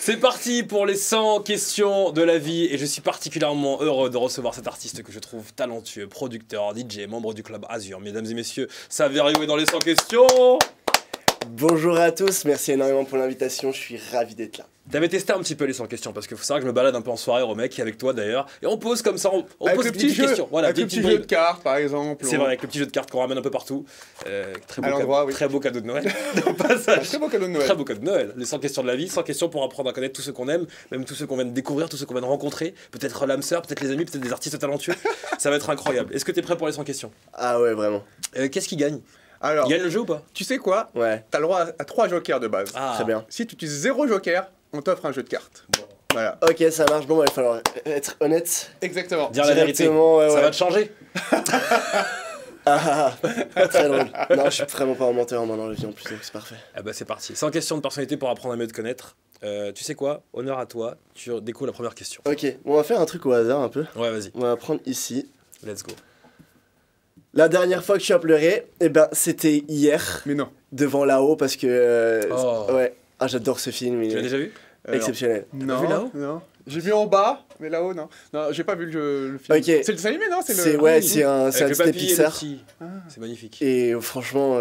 C'est parti pour les 100 questions de la vie et je suis particulièrement heureux de recevoir cet artiste que je trouve talentueux, producteur, DJ, membre du club Azur. Mesdames et messieurs, Saverio est dans les 100 questions. Bonjour à tous, merci énormément pour l'invitation, je suis ravi d'être là. T'avais testé un petit peu les 100 questions parce qu'il faut savoir que je me balade un peu en soirée au mec avec toi d'ailleurs et on pose comme ça, on pose le des petit petites jeu, questions. Voilà, avec des le petit petites jeu bribes. de cartes par exemple. C'est vrai, avec le petit jeu de cartes qu'on ramène un peu partout. À l'endroit, oui. Très beau cadeau de Noël. Au Un passage. très beau cadeau de Noël. Très beau cadeau de Noël. Les 100 questions de la vie, 100 questions pour apprendre à connaître tous ceux qu'on aime, même tous ceux qu'on vient de découvrir, tous ceux qu'on vient de rencontrer, peut-être l'âme sœur, peut-être les amis, peut-être des artistes talentueux. Ça va être incroyable. Est-ce que t'es prêt pour les 100 questions? Ah ouais, vraiment. Qu'est-ce qui gagne? Alors, Il gagne le jeu ou pas? tu sais quoi? Ouais, T'as le droit à 3 jokers de base. Ah. très bien. Si tu utilises 0 joker, on t'offre un jeu de cartes. Bon. Voilà. Ok, ça marche, bon, il va falloir être honnête. Exactement. Dire la vérité. Directement, ouais, Ça ouais. va te changer? Très drôle. Non, je suis vraiment pas un menteur moi dans la vie en plus, donc c'est parfait. Ah bah c'est parti. 100 questions de personnalité pour apprendre à mieux te connaître. Tu sais quoi? Honneur à toi. Tu découvres la première question. Ok, bon, on va faire un truc au hasard un peu. Ouais, vas-y. On va prendre ici. Let's go. La dernière fois que je suis à pleurer, eh ben, c'était hier, Mais non. devant là-haut, parce que... Oh. Ouais, ah, j'adore ce film, il Tu l'as est déjà vu? exceptionnel. Non. vu là-haut? Non. J'ai vu en bas, mais là-haut, non. Non, j'ai pas vu le film. Ok. C'est le dessin animé, non? C'est le... ouais, Ah, c'est un Avec le Disney papy et le Pixar. petit. Ah. C'est magnifique. Et franchement,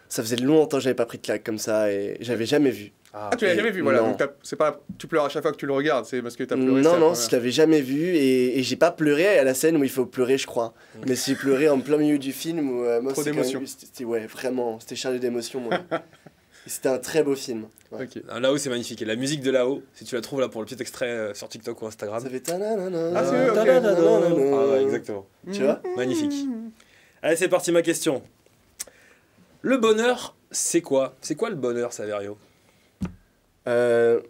ça faisait longtemps que j'avais pas pris de claque comme ça, et j'avais jamais vu. Ah, tu l'as jamais vu, voilà. Non. Donc c'est pas, tu pleures à chaque fois que tu le regardes, c'est parce que t'as pleuré. c'est Non, la non, première. je l'avais jamais vu et j'ai pas pleuré à la scène où il faut pleurer, je crois. Mais j'ai pleuré en plein milieu du film où moi, Trop c'est quand d'émotions. même- c'était ouais, vraiment, c'était chargé d'émotions. Moi. Et c'était un très beau film. Ouais. Ok. Ah, Là-haut, c'est magnifique. Et la musique de là-haut, si tu la trouves là pour le petit extrait sur TikTok ou Instagram. Ça fait ta-na-na-na, Ah, c'est eux, ok. ta-na-na-na-na. Ah ouais, exactement. Tu vois? Magnifique. Allez, c'est parti, ma question. Le bonheur, c'est quoi? C'est quoi le bonheur, Saverio?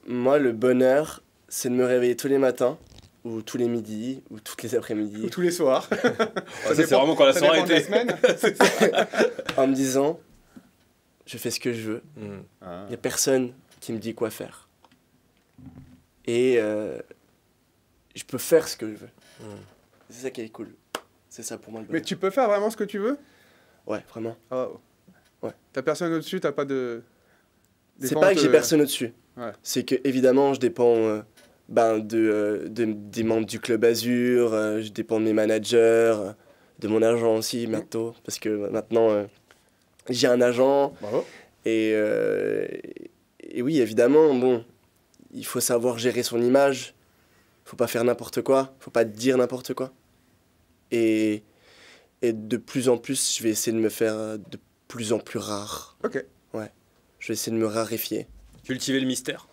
Moi, le bonheur, c'est de me réveiller tous les matins, ou tous les midis, ou toutes les après-midi, Tous les soirs. Ça, c'est vraiment quand la Ça soirée dépend de la était. semaine. en me disant, je fais ce que je veux. Hmm. Ah. Il n'y a personne qui me dit quoi faire. Et je peux faire ce que je veux. Hmm. C'est ça qui est cool. C'est ça pour moi le Mais bonheur. tu peux faire vraiment ce que tu veux? Ouais, vraiment. Ah. Ouais. T'as personne au-dessus, t'as pas de. C'est pas que j'ai personne au-dessus. Ouais. C'est que évidemment je dépends des membres du club Azur, je dépends de mes managers, de mon agent aussi maintenant. Parce que maintenant j'ai un agent. Bravo. Et oui, évidemment, bon, il faut savoir gérer son image. Faut pas faire n'importe quoi. Faut pas dire n'importe quoi. Et de plus en plus, je vais essayer de me faire de plus en plus rare. Ok. Je vais essayer de me raréfier. Cultiver le mystère.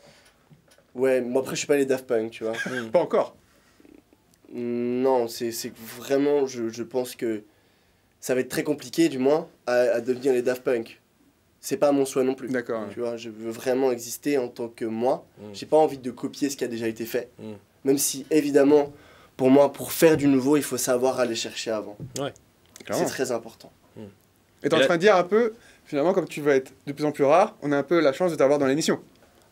Ouais, moi après, je suis pas les Daft Punk, tu vois. Pas encore. Non, c'est vraiment, je pense que ça va être très compliqué, du moins, à devenir les Daft Punk. C'est pas mon souhait non plus. D'accord. Tu vois, je veux vraiment exister en tant que moi. Mm. J'ai pas envie de copier ce qui a déjà été fait. Mm. Même si, évidemment, pour moi, pour faire du nouveau, il faut savoir aller chercher avant. C'est Clairement. très important. Et t'es en Et là- train de dire un peu, finalement, comme tu vas être de plus en plus rare, on a un peu la chance de t'avoir dans l'émission.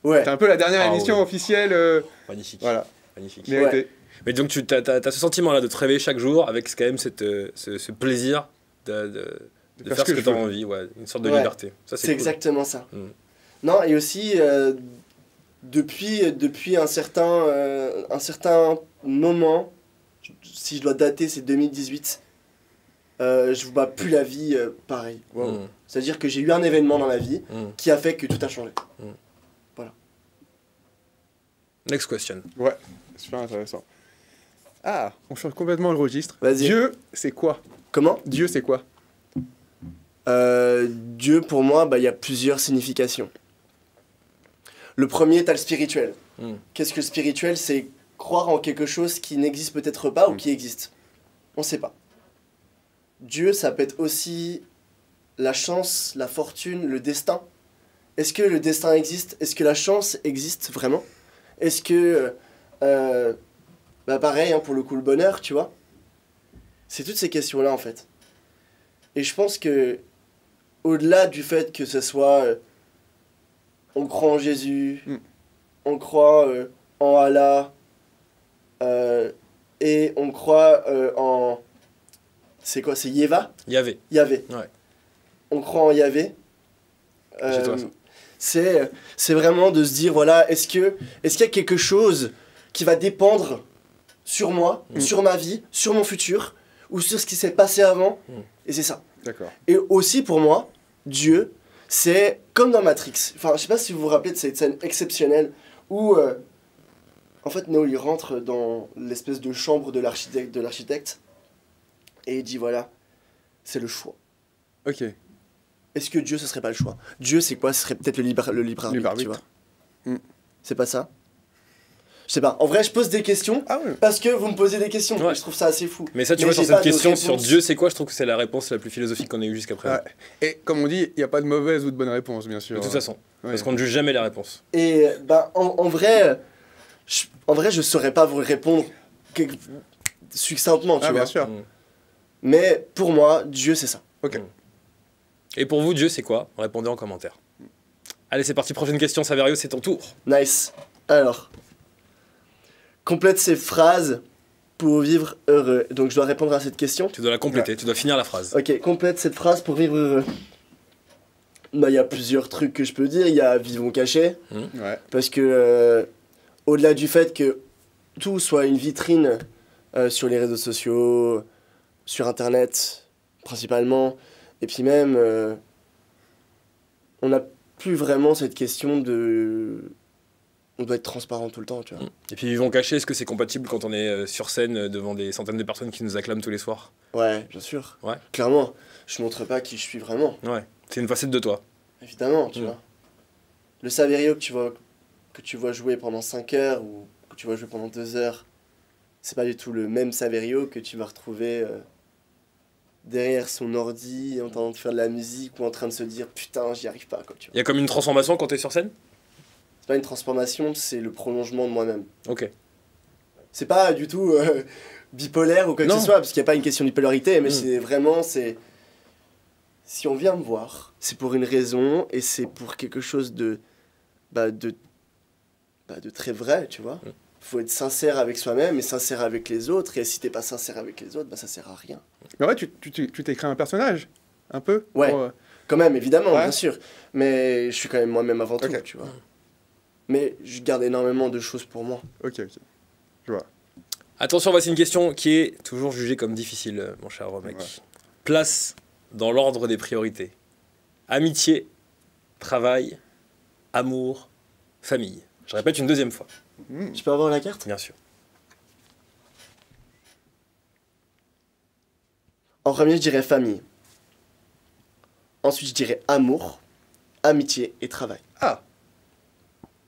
Ouais. T'es un peu la dernière Ah émission oui. officielle. Magnifique. Voilà. Magnifique. Méritée. Mais donc, tu as ce sentiment-là de te réveiller chaque jour avec quand même ce plaisir de faire ce que je tu as veux. envie, ouais, une sorte de Ouais. liberté. Ça, C'est cool. exactement ça. Mm. Non, et aussi, depuis un certain moment, si je dois dater, c'est 2018, je vois plus la vie pareil. Mm. C'est-à-dire que j'ai eu un événement dans la vie Mm. qui a fait que tout a changé. Next question. Ouais. Super intéressant. Ah, on change complètement le registre. Vas-y. Dieu, c'est quoi? Comment Dieu, c'est quoi? Dieu, pour moi, il y a plusieurs significations. Le premier, t'as le spirituel. Mm. Qu'est-ce que le spirituel? C'est croire en quelque chose qui n'existe peut-être pas ou qui existe. On sait pas. Dieu, ça peut être aussi la chance, la fortune, le destin. Est-ce que le destin existe? Est-ce que la chance existe vraiment? Est-ce que... pareil, hein, pour le coup, le bonheur, tu vois? C'est toutes ces questions-là, en fait. Et je pense que, au-delà du fait que ce soit... on croit en Jésus, on croit en Allah, et on croit en... C'est quoi? C'est Yéva? Yahvé. Yahvé. Ouais. On croit en Yahvé. Chez toi, ça. C'est vraiment de se dire, voilà, est-ce qu'il y a quelque chose qui va dépendre sur moi, sur ma vie, sur mon futur, ou sur ce qui s'est passé avant, et c'est ça. D'accord. Et aussi pour moi, Dieu, c'est comme dans Matrix. Enfin, je sais pas si vous vous rappelez de cette scène exceptionnelle où, en fait, Neo, il rentre dans l'espèce de chambre de l'architecte, et il dit, voilà, c'est le choix. Ok. Est-ce que Dieu, ce serait pas le choix? Dieu, c'est quoi? Ce serait peut-être le libre arbitre, tu vois. C'est pas ça? Je sais pas. En vrai, je pose des questions parce que vous me posez des questions. Ouais. Je trouve ça assez fou. Mais ça, tu vois, sur cette question sur Dieu, c'est quoi? Je trouve que c'est la réponse la plus philosophique qu'on ait eue jusqu'à présent. Ouais. Et comme on dit, il n'y a pas de mauvaise ou de bonne réponse, bien sûr. De toute façon. Ouais. Parce qu'on ne juge jamais les réponses. Et en vrai, je saurais pas vous répondre succinctement, tu vois. Bien sûr. Mais pour moi, Dieu, c'est ça. Ok. Et pour vous, Dieu, c'est quoi? Répondez en commentaire. Allez, c'est parti. Prochaine question, Saverio, c'est ton tour. Nice. Alors, complète ces phrases pour vivre heureux. Donc, je dois répondre à cette question. Tu dois la compléter, tu dois finir la phrase. Ok, complète cette phrase pour vivre heureux. Bah, il y a plusieurs trucs que je peux dire. Il y a vivons cachés. Ouais. Parce que, au-delà du fait que tout soit une vitrine sur les réseaux sociaux, sur Internet, principalement, et puis même, on n'a plus vraiment cette question de... On doit être transparent tout le temps, tu vois. Et puis, vivons cachés, est-ce que c'est compatible quand on est sur scène devant des centaines de personnes qui nous acclament tous les soirs? Ouais, bien sûr. Ouais. Clairement, je montre pas qui je suis vraiment. Ouais, c'est une facette de toi. Évidemment, tu vois. Le Saverio que tu vois jouer pendant 5 heures ou que tu vois jouer pendant 2 heures, c'est pas du tout le même Saverio que tu vas retrouver derrière son ordi en train de faire de la musique ou en train de se dire putain, j'y arrive pas, quoi, tu vois. Il y a comme une transformation quand t'es sur scène? C'est pas une transformation, c'est le prolongement de moi-même. Ok. C'est pas du tout bipolaire ou quoi que Non. ce soit, parce qu'il n'y a pas une question de bipolarité, mais c'est vraiment, si on vient me voir, c'est pour une raison et c'est pour quelque chose de très vrai, tu vois. Faut être sincère avec soi-même et sincère avec les autres, et si t'es pas sincère avec les autres, ça sert à rien. Mais ouais, tu t'es créé un personnage, un peu. Ouais. pour, Quand même, évidemment, Ouais. bien sûr. Mais je suis quand même moi-même avant tout, Ok. tu vois. Mais je garde énormément de choses pour moi. Ok. Je vois. Attention, voici une question qui est toujours jugée comme difficile, mon cher mec. Ouais. Place dans l'ordre des priorités. Amitié, travail, amour, famille. Je répète une deuxième fois, Tu peux avoir la carte? bien sûr. En premier, je dirais famille. Ensuite, je dirais amour, amitié et travail. Ah.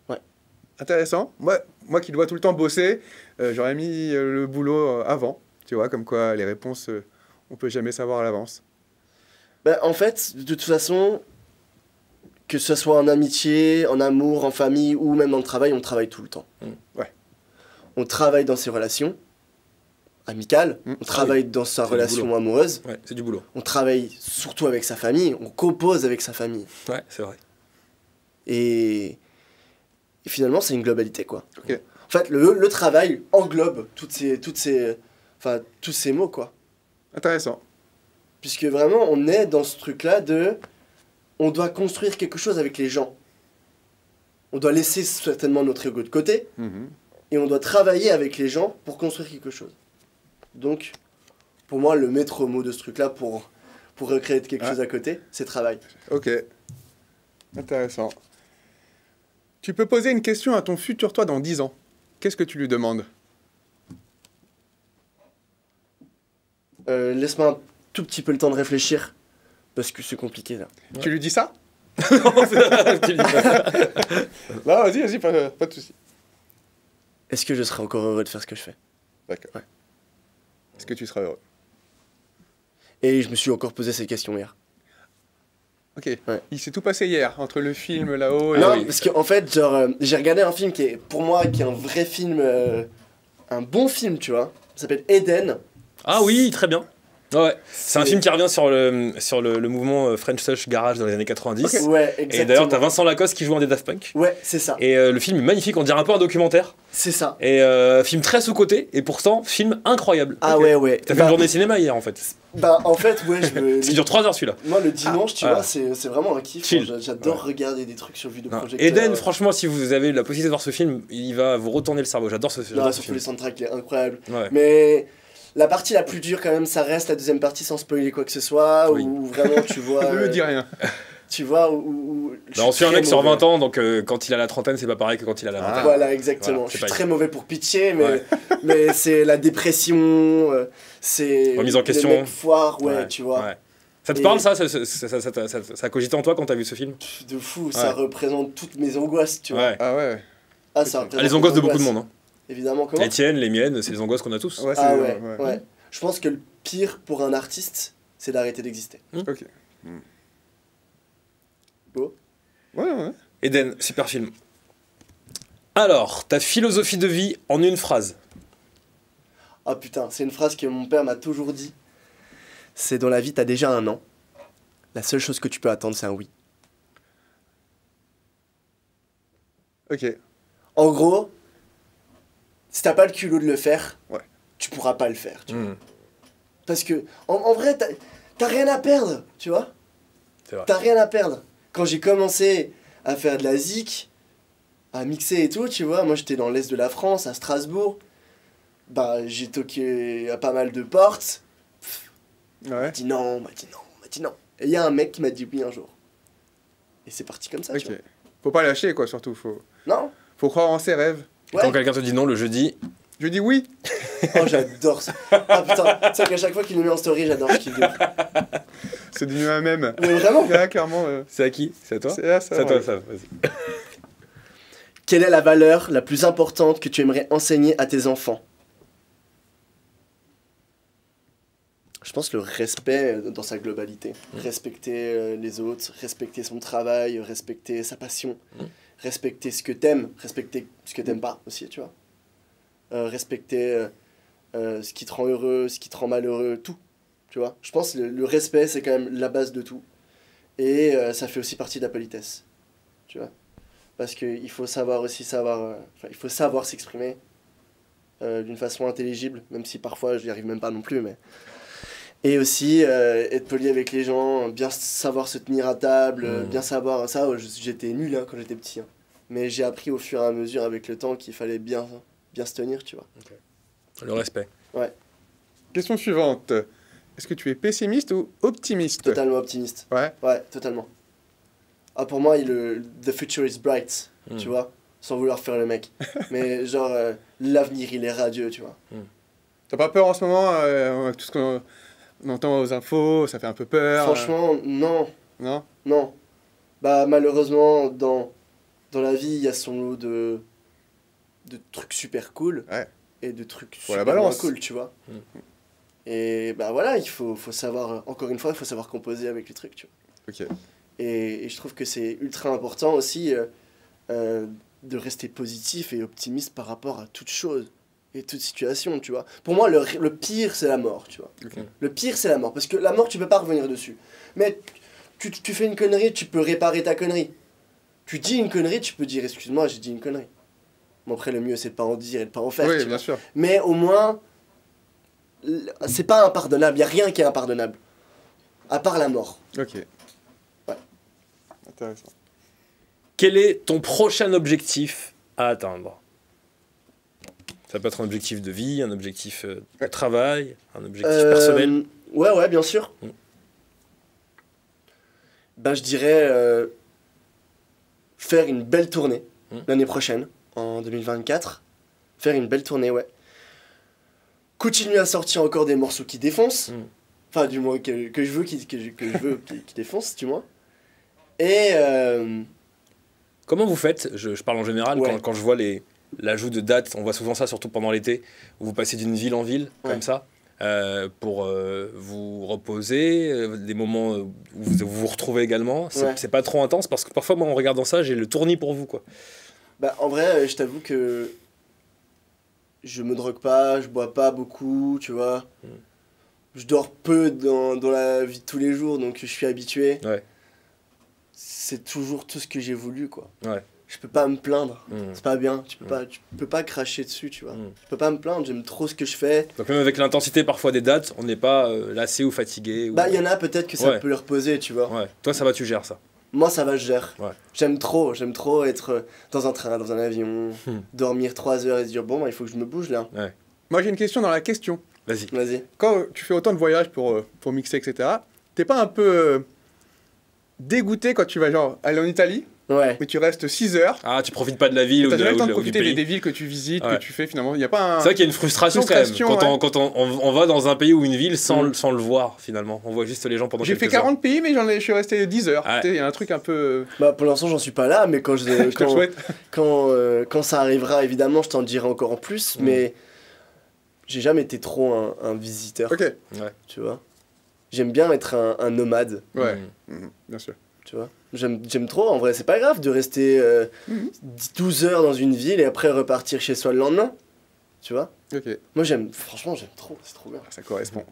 Ouais. Intéressant. Moi qui dois tout le temps bosser, j'aurais mis le boulot avant. Tu vois, comme quoi les réponses, on peut jamais savoir à l'avance. En fait, de toute façon, que ce soit en amitié, en amour, en famille ou même dans le travail, on travaille tout le temps. Ouais. On travaille dans ses relations amicales, on travaille dans sa C'est du relation boulot. amoureuse, Ouais, c'est du boulot. on travaille surtout avec sa famille, on compose avec sa famille. Ouais, c'est vrai. Et finalement, c'est une globalité, quoi. Ok. En fait, le travail englobe tous ces mots, quoi. Intéressant. Puisque vraiment, on est dans ce truc-là de... On doit construire quelque chose avec les gens. On doit laisser certainement notre ego de côté, et on doit travailler avec les gens pour construire quelque chose. Donc, pour moi, le maître mot de ce truc-là, pour recréer quelque chose à côté, c'est travail. Ok. Intéressant. Tu peux poser une question à ton futur toi dans 10 ans. Qu'est-ce que tu lui demandes? Laisse-moi un tout petit peu le temps de réfléchir, parce que c'est compliqué, là. Ouais. Tu lui dis ça? Tu dis pas. Non, vas-y, pas de souci. Est-ce que je serai encore heureux de faire ce que je fais? D'accord. Ouais. Est-ce que tu seras heureux? Et je me suis encore posé ces questions hier. Ok. Ouais. Il s'est tout passé hier, entre le film là-haut et... Non, oui. parce qu'en fait, genre, j'ai regardé un film qui est, pour moi, qui est un vrai film, un bon film, tu vois. Ça s'appelle Eden. Ah oui, très bien. Ouais, c'est un film qui revient sur le mouvement French Touch Garage dans les années 90. Ouais, exactement. Et d'ailleurs, t'as Vincent Lacoste qui joue un des Daft Punk. Ouais, c'est ça. Et le film est magnifique, on dirait un peu un documentaire. C'est ça. Et film très sous-coté, et pourtant, film incroyable. Ah ouais. T'as fait une journée cinéma hier en fait. Bah en fait, ouais, Parce qu'il dure 3 heures celui-là. Moi, le dimanche, tu voilà. vois, c'est vraiment un kiff. Chill. J'adore Ouais. regarder des trucs sur vidéoprojecteur. Eden, franchement, si vous avez la possibilité de voir ce film, il va vous retourner le cerveau. J'adore ce Non, film. surtout les soundtracks, il est incroyable. Ouais. Mais la partie la plus dure, quand même, ça reste la deuxième partie sans spoiler quoi que ce soit. Oui. Où vraiment tu vois. Ne me dis rien. Tu vois, où je On suis suit un très mec sur mauvais. 20 ans, donc quand il a la trentaine, c'est pas pareil que quand il a la vingtaine. Voilà, exactement. Voilà, je c'est suis pas très mauvais pour pitcher, mais, Ouais. mais c'est la dépression, c'est. Remise en question. Les mecs foires, ouais, tu vois. Ouais. Ça te Et- parle ça a cogité en toi quand t'as vu ce film? De fou, ça Ouais. représente toutes mes angoisses, tu vois. Ouais. Ah ouais. Ah, ça représente Les angoisses mes de beaucoup de monde. Hein. Évidemment, comment Les tiennes, les miennes, c'est les angoisses qu'on a tous. Ouais, Ah c'est- ouais. Je pense que le pire pour un artiste, c'est d'arrêter d'exister. Ok. Beau. Ouais. Eden, super film. Alors, ta philosophie de vie en une phrase. Ah putain, c'est une phrase que mon père m'a toujours dit. C'est dans la vie, t'as déjà un an. La seule chose que tu peux attendre, c'est un oui. Ok. En gros, si t'as pas le culot de le faire, Ouais. tu pourras pas le faire. Tu vois. Hmm, Parce que, en vrai, t'as rien à perdre, tu vois. c'est vrai. T'as rien à perdre. Quand j'ai commencé à faire de la zik, à mixer et tout, tu vois, moi j'étais dans l'est de la France, à Strasbourg. Bah, j'ai toqué à pas mal de portes. On Ouais. m'a dit non, on m'a dit non. Et il y a un mec qui m'a dit oui un jour. Et c'est parti comme ça, tu Ok. vois. Faut pas lâcher, quoi, surtout. Non. Faut croire en ses rêves. Ouais. Quand quelqu'un te dit non le jeudi, Je dis oui. Oh, j'adore ça. Ah putain, c'est vrai qu'à chaque fois qu'il le met en story, j'adore, je kiffe de ouf. C'est devenu un mème. Mais vraiment. Là, clairement. c'est à qui? C'est à toi? C'est à ça. C'est à toi, ouais. ça. Vas-y. Quelle est la valeur la plus importante que tu aimerais enseigner à tes enfants? Je pense le respect dans sa globalité. Respecter les autres, respecter son travail, respecter sa passion, respecter ce que t'aimes, respecter ce que t'aimes pas aussi, tu vois. Respecter ce qui te rend heureux, ce qui te rend malheureux, tout, tu vois. Je pense que le respect, c'est quand même la base de tout. Et ça fait aussi partie de la politesse, tu vois. Parce qu'il faut savoir aussi il faut savoir s'exprimer d'une façon intelligible, même si parfois je n'y arrive même pas non plus, mais... Et aussi être poli avec les gens, bien savoir se tenir à table, bien savoir... Ça, j'étais nul hein, quand j'étais petit. Hein. Mais j'ai appris au fur et à mesure avec le temps qu'il fallait bien se tenir, tu vois. Le respect. Question suivante. Est-ce que tu es pessimiste ou optimiste? Totalement optimiste. Ouais. Ouais, totalement. Ah, pour moi, the future is bright, tu vois, sans vouloir faire le mec. Mais genre, l'avenir, il est radieux, tu vois. T'as pas peur en ce moment avec tout ce qu'on entend aux infos, ça fait un peu peur. Franchement, non, Non. non. Bah, malheureusement, dans la vie, il y a son lot de trucs super cool Ouais. et de trucs Pour la super balance. moins cool, tu vois. Et bah voilà, il faut savoir, encore une fois, il faut savoir composer avec les trucs, tu vois. Ok. Et je trouve que c'est ultra important aussi de rester positif et optimiste par rapport à toute chose et toute situation, tu vois. Pour moi, le pire, c'est la mort, tu vois. Ok. Le pire, c'est la mort. Parce que la mort, tu peux pas revenir dessus. Mais tu fais une connerie, tu peux réparer ta connerie. Tu dis une connerie, tu peux dire, excuse-moi, j'ai dit une connerie. Bon, après, le mieux, c'est de pas en dire et de pas en faire, Oui, tu vois. bien sûr. Mais au moins, c'est pas impardonnable. Il y a rien qui est impardonnable. À part la mort. Ok. Ouais. Intéressant. Quel est ton prochain objectif à atteindre? Ça peut être un objectif de vie, un objectif de travail, un objectif personnel. Ouais, bien sûr. Ben, je dirais faire une belle tournée l'année prochaine, en 2024. Faire une belle tournée, ouais. Continuer à sortir encore des morceaux qui défoncent. Enfin, du moins, que je veux qui défoncent, du moins. Et... Comment vous faites? Je parle en général, Ouais. quand je vois l'ajout de dates, on voit souvent ça, surtout pendant l'été, où vous passez d'une ville en ville, Ouais. comme ça, pour vous reposer, des moments où vous retrouvez également. Ouais. C'est pas trop intense, parce que parfois, moi, en regardant ça, j'ai le tournis pour vous, quoi. Bah, en vrai, je t'avoue que je me drogue pas, je bois pas beaucoup, tu vois. je dors peu dans la vie de tous les jours, donc je suis habitué. Ouais. C'est toujours tout ce que j'ai voulu, quoi. Ouais. Je peux pas me plaindre, Mm. c'est pas bien. Tu peux pas cracher dessus, tu vois. Mm. Je peux pas me plaindre, j'aime trop ce que je fais. Donc même avec l'intensité parfois des dates, on n'est pas lassé ou fatigué. Bah, il y en a peut-être que ça Ouais. peut leur poser, tu vois. Ouais. Toi, ça va, tu gères ça. Moi, ça va, je gère. Ouais. J'aime trop être dans un train, dans un avion, dormir 3 heures et se dire, bon, bah, il faut que je me bouge là. Moi, j'ai une question dans la question. Vas-y. Vas-y. Quand tu fais autant de voyages pour mixer, etc., t'es pas un peu dégoûté quand tu vas genre aller en Italie, Ouais. mais tu restes 6 heures, Ah, tu profites pas de la ville ou, t'as jamais le temps de ou du profiter des pays. villes que tu visites, Ouais. que tu fais finalement. Il y a pas un... C'est vrai qu'il y a une frustration quand même Frustration, quand on va dans un pays ou une ville sans, Mm. sans le voir finalement. On voit juste les gens pendant J'ai quelques fait heures. 40 pays, mais je suis resté 10 heures. Ouais. Tu sais, il y a un truc un peu... Bah, pour l'instant, j'en suis pas là, mais quand je te le souhaite. quand ça arrivera, évidemment, je t'en dirai encore en plus, Mm. mais j'ai jamais été trop un visiteur, Ok, tu vois. J'aime bien être un nomade, ouais, Mm. bien sûr. tu vois. J'aime trop, en vrai, c'est pas grave de rester Mhm. 12 heures dans une ville et après repartir chez soi le lendemain, tu vois. Ok, Moi, franchement, j'aime trop, c'est trop bien. ça correspond.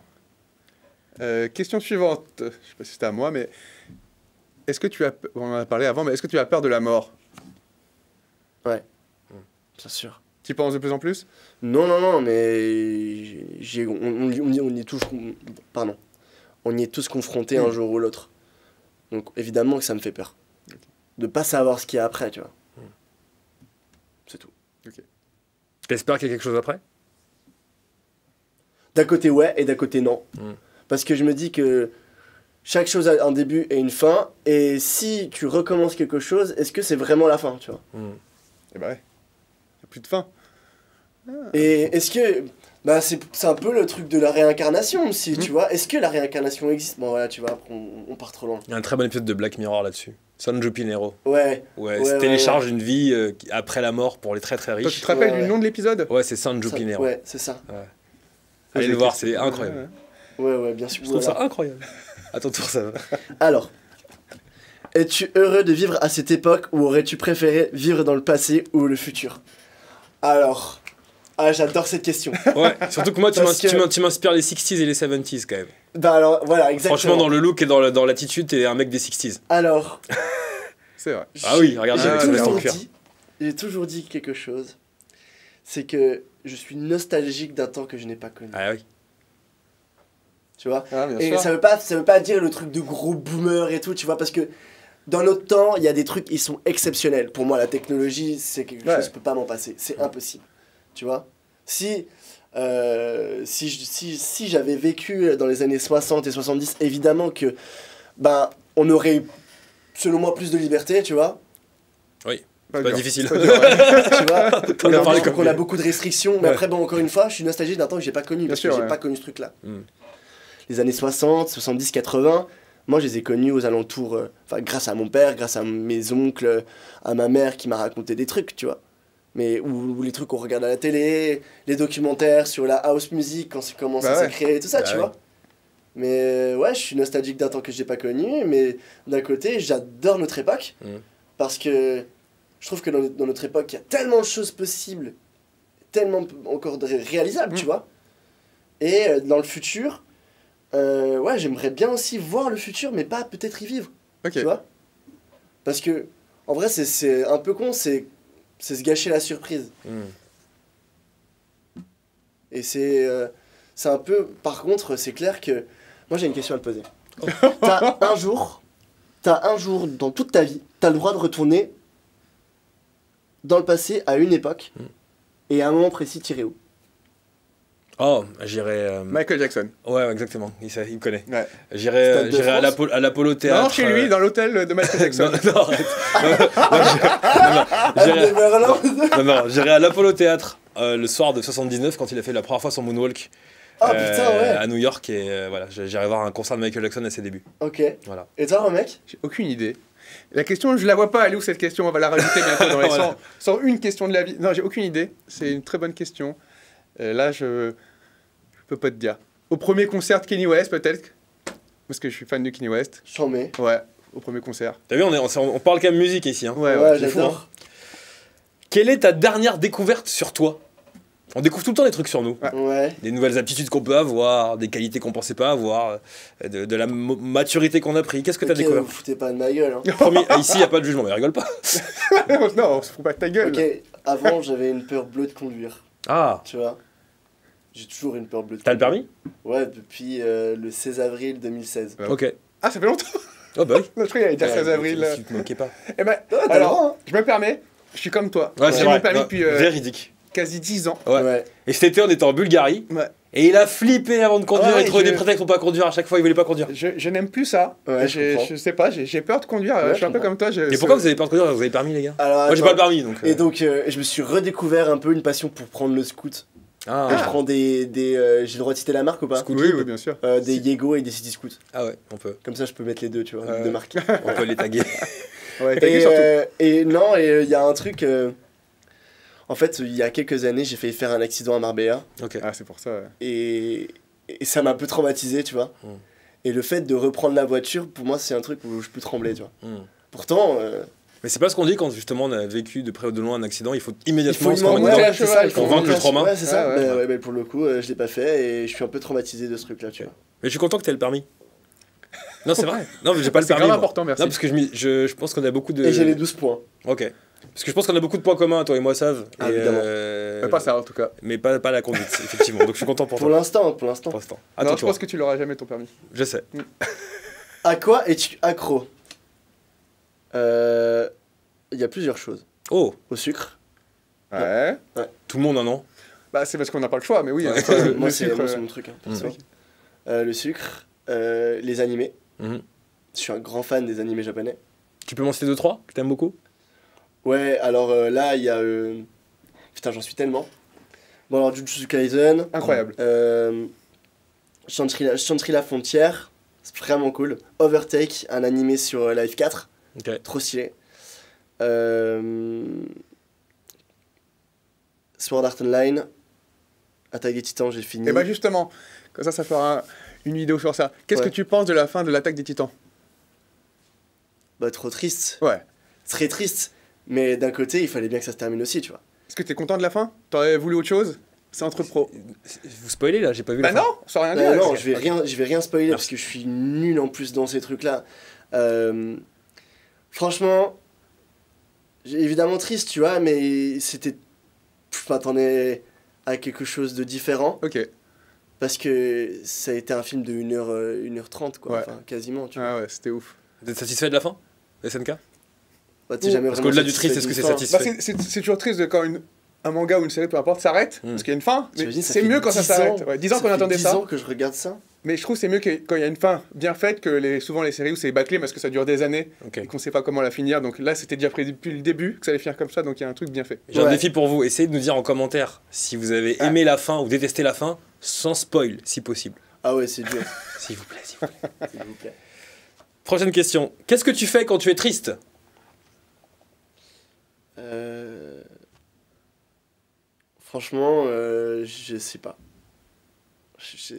Question suivante. Je sais pas si c'était à moi, mais est-ce que tu as... On en a parlé avant, mais est-ce que tu as peur de la mort? Bien sûr. Tu y penses de plus en plus? Non, mais on y est tous, pardon, on y est tous confrontés un jour ou l'autre. Donc évidemment que ça me fait peur. De pas savoir ce qu'il y a après, tu vois. C'est tout. T'espères qu'il y a quelque chose après? D'un côté ouais et d'un côté non. Mm. Parce que je me dis que chaque chose a un début et une fin. Et si tu recommences quelque chose, est-ce que c'est vraiment la fin, tu vois? Mm. Eh ben ouais. Il n'y a plus de fin. Et est-ce que... Bah c'est un peu le truc de la réincarnation aussi, Mm. tu vois. Est-ce que la réincarnation existe? Bon voilà, tu vois, après on part trop loin. Il y a un très bon épisode de Black Mirror là-dessus. San Junipero. Ouais. Ouais, Ouais, se ouais, télécharge une vie après la mort pour les très très Toi, tu riches. te rappelles Ouais. du nom de l'épisode? Ouais, c'est San Ça- Junipero. ouais, c'est ça. Allez le voir, c'est incroyable. Ouais, bien sûr. Je trouve voilà. ça incroyable. À ton tour, ça va. Alors, es-tu heureux de vivre à cette époque ou aurais-tu préféré vivre dans le passé ou le futur? Alors, j'adore cette question. Ouais, surtout que moi, Parce que- tu m'inspires les 60s et les 70s quand même. Bah alors, voilà, exactement. Franchement, dans le look et dans l'attitude, t'es un mec des 60s. Alors, C'est vrai. Ah oui, regarde, j'ai avec toujours son toujours cœur. j'ai toujours dit quelque chose. C'est que je suis nostalgique d'un temps que je n'ai pas connu. Ah oui. Tu vois? Ah, bien Et sûr. ça veut pas dire le truc de gros boomer et tout, tu vois, parce que dans notre temps, il y a des trucs, ils sont exceptionnels. Pour moi, la technologie, c'est quelque chose, je peux pas m'en passer. C'est impossible. Tu vois? Si j'avais vécu dans les années 60 et 70, évidemment que, ben, on aurait, selon moi, plus de liberté, tu vois? Pas difficile. Pas dur, ouais. Tu vois? On a parlé Donc, comme on a bien. beaucoup de restrictions, mais Ouais. après, bon, encore une fois, je suis nostalgique d'un temps que j'ai pas connu, Bien parce sûr, que j'ai ouais. pas connu ce truc-là. Mm. Les années 60, 70, 80, moi je les ai connus aux alentours, grâce à mon père, grâce à mes oncles, à ma mère qui m'a raconté des trucs, tu vois. Mais ou les trucs qu'on regarde à la télé, les documentaires sur la house music quand ça commence Bah à ouais. se créer, tout ça, Bah tu ouais. vois. Mais ouais, je suis nostalgique d'un temps que j'ai pas connu, mais d'un côté, j'adore notre époque, Mm. parce que je trouve que dans notre époque, il y a tellement de choses possibles, tellement encore réalisables, tu vois. Et dans le futur, ouais, j'aimerais bien aussi voir le futur, mais pas peut-être y vivre, Ok. tu vois. Parce que, en vrai, c'est un peu con, c'est se gâcher la surprise. Mm. Et c'est un peu... Par contre, c'est clair que... Moi, j'ai une question à te poser. T'as un jour dans toute ta vie, t'as le droit de retourner dans le passé à une époque, et à un moment précis, tirer où? Oh, j'irai. Michael Jackson. Ouais, exactement. Il me connaît. Ouais. J'irai Stade de j'irai à France l'Apollo Théâtre. Non, chez lui, dans l'hôtel de Michael Jackson. Non, arrête. J'irai- non, j'irai à l'Apollo Théâtre le soir de 79 quand il a fait la première fois son moonwalk Ah putain, ouais. à New York et voilà, j'irai voir un concert de Michael Jackson à ses débuts. Ok. Voilà. Et toi, mec? J'ai aucune idée. La question, je la vois pas. Elle est où cette question? On va la rajouter bientôt dans les Voilà. 100 une question de la vie. Non, j'ai aucune idée. C'est une très bonne question. Là, je peux pas te dire. Au premier concert de Kanye West, peut-être. Parce que je suis fan de Kanye West. J'en mets. Ouais, au premier concert. T'as vu, on parle quand même musique ici. Hein. Ouais, Ouais, ouais. c'est fou, j'adore. Quelle est ta dernière découverte sur toi? On découvre tout le temps des trucs sur nous. Ouais. Des nouvelles aptitudes qu'on peut avoir, des qualités qu'on pensait pas avoir, de la maturité qu'on a pris. Qu'est-ce que t'as Ok, découvert? vous foutez pas de ma gueule. Hein. Ici, il n'y a pas de jugement, mais rigole pas. Non, on se fout pas de ta gueule. Ok, avant j'avais une peur bleue de conduire, Ah, tu vois. J'ai toujours une peur bleue de t'as le conduire. permis? Ouais, depuis le 16 avril 2016. Ouais. Ok. Ah, ça fait longtemps. Oh bah oui. Je croyais qu'il allait dire 16 avril. Tu te moquais pas. Eh ben, Ah, t'as alors, le droit, hein. je me permets, je suis comme toi. Ouais, J'ai c'est mon vrai. permis Ouais, depuis véridique. quasi 10 ans. Ouais. Ouais. Et cet été, on était en Bulgarie. Ouais. Et il a flippé avant de conduire. Ah ouais, il trouvait je- des prétextes pour pas conduire. À chaque fois, il voulait pas conduire. Je n'aime plus ça. Ouais, je comprends. je sais pas, j'ai peur de conduire. Ouais, je suis un je peu comprends. comme toi. Et pourquoi vous avez peur de conduire? Vous avez le permis, les gars? Alors, Moi, j'ai attends. pas le permis, donc. Et donc, je me suis redécouvert un peu une passion pour prendre le scoot. Ah, Je prends j'ai le droit de citer la marque ou pas? Scoot. Oui, oui, bien sûr. Des Yego et des City Scoot. ah ouais, on peut. Comme ça, je peux mettre les deux, tu vois, Ouais. deux marques. On peut les taguer. Ouais, t'as vu surtout. Et non, et il y a un truc. En fait, il y a quelques années, j'ai failli faire un accident à Marbella. Ok. Ah, c'est pour ça. Ouais. Et ça m'a un peu traumatisé, tu vois. Mm. Et le fait de reprendre la voiture, pour moi, c'est un truc où je peux trembler, tu vois. Hmm. Pourtant, Mais c'est pas ce qu'on dit quand justement on a vécu de près ou de loin un accident. Il faut il immédiatement faut se une remettre monter dedans. à cheval, pour vaincre le trauma. Ouais, c'est ça. Ouais, ouais. Mais pour le coup, je l'ai pas fait et je suis un peu traumatisé de ce truc-là, tu vois. Mais je suis content que t'aies le permis. Non, c'est vrai. Non, mais j'ai pas le C'est permis. grave moi. important, merci. Non, parce que je pense qu'on a beaucoup de. Et j'ai les 12 points. Ok. Parce que je pense qu'on a beaucoup de points communs, toi et moi, Sav. Ah, Et, évidemment. Mais pas ça, en tout cas. Mais pas la conduite, effectivement. Donc je suis content pour Pour toi. l'instant. Pour l'instant. Non, Attends, je pense que tu l'auras jamais ton permis. Je sais. À quoi es-tu accro? Il y a plusieurs choses. Oh, Au sucre. Ouais. tout le monde en non. Bah, c'est parce qu'on n'a pas le choix, mais oui. Ouais. Enfin, Moi, le c'est sucre, moi, c'est mon truc. Hein, perso. ok. Le sucre, les animés. Mhm. Je suis un grand fan des animés japonais. Tu peux m'en citer 2-3 que t'aimes beaucoup? Ouais, alors là, il y a... Putain, j'en suis tellement. Bon, alors, Jujutsu Kaisen. Incroyable. Shangri-La Frontière. C'est vraiment cool. Overtake, un animé sur Live 4. Ok. Trop stylé. Sword Art Online. Attaque des Titans, j'ai fini. Et bah, justement, comme ça fera une vidéo sur ça. Qu'est-ce Ouais. que tu penses de la fin de l'attaque des Titans? Bah, trop triste. Ouais. Très triste. Mais d'un côté, il fallait bien que ça se termine aussi, tu vois. Est-ce que t'es content de la fin? T'aurais voulu autre chose? C'est entre pros. Vous spoilez là, j'ai pas vu Bah la fin. non, sans rien dire. Non, Ok. je vais rien spoiler Merci. parce que je suis nul en plus dans ces trucs-là. Franchement, évidemment triste, tu vois, mais c'était... Je m'attendais à quelque chose de différent Ok. parce que ça a été un film de 1h30, quoi. Ouais. Enfin, quasiment, tu vois. Ah ouais, c'était ouf. Vous êtes satisfait de la fin? SNK? Bah, t'es jamais Parce vraiment qu'au-delà du satisfait triste, est-ce que d'une c'est fin. satisfait? Bah, c'est toujours triste de quand un manga ou une série, peu importe, s'arrête, parce qu'il y a une fin. Mais T'imagines, ça c'est fait mieux quand ça 10 s'arrête. ans. Ouais, 10 ans qu'on fait attendait 10 ça. ans que je regarde ça. Mais je trouve que c'est mieux quand il y a une fin bien faite que souvent les séries où c'est bâclé parce que ça dure des années Ok. et qu'on sait pas comment la finir. Donc là, c'était déjà prévu depuis le début que ça allait finir comme ça, donc il y a un truc bien fait. J'ai un Ouais. défi pour vous. Essayez de nous dire en commentaire si vous avez aimé la fin ou détesté la fin, sans spoil, si possible. Ah ouais, c'est dur, S'il vous plaît, s'il vous plaît. s'il vous plaît. Prochaine question. Qu'est-ce que tu fais quand tu es triste? Franchement, je sais pas.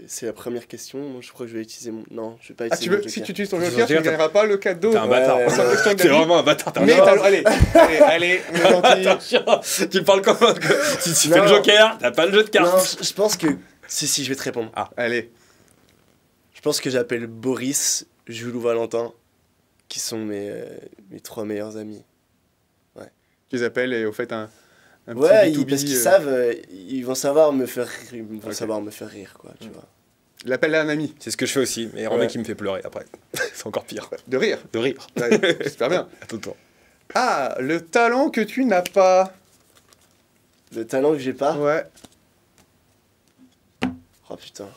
C'est la première question. Moi, je crois que je vais utiliser mon... Non, je vais pas Ah, utiliser mon si joker. tu utilises ton Tu joker, tu ne joker, gagneras pas le cadeau. T'es un bâtard. ouais, sans question T'es d'avis. vraiment un bâtard. t'es un Mais bâtard. allez, on est gentil. Attention, tu parles comme un... Si tu fais Non. le joker, t'as pas le jeu de Non, cartes. je pense que... Si, je vais te répondre. Allez, Je pense que j'appelle Boris, Jules ou Valentin, qui sont mes 3 meilleurs amis. tu les appelles et au fait un Ouais, petit B2B, parce qu'ils savent, ils vont savoir me faire rire, Ok. savoir me faire rire, quoi, tu vois. Il appelle un ami. C'est ce que je fais aussi, mais en Ouais. mec qui me fait pleurer après. C'est encore pire. De rire. De rire. Ouais, super bien. À tout le temps. Ah, le talent que tu n'as pas. Le talent que j'ai pas, Ouais. oh putain.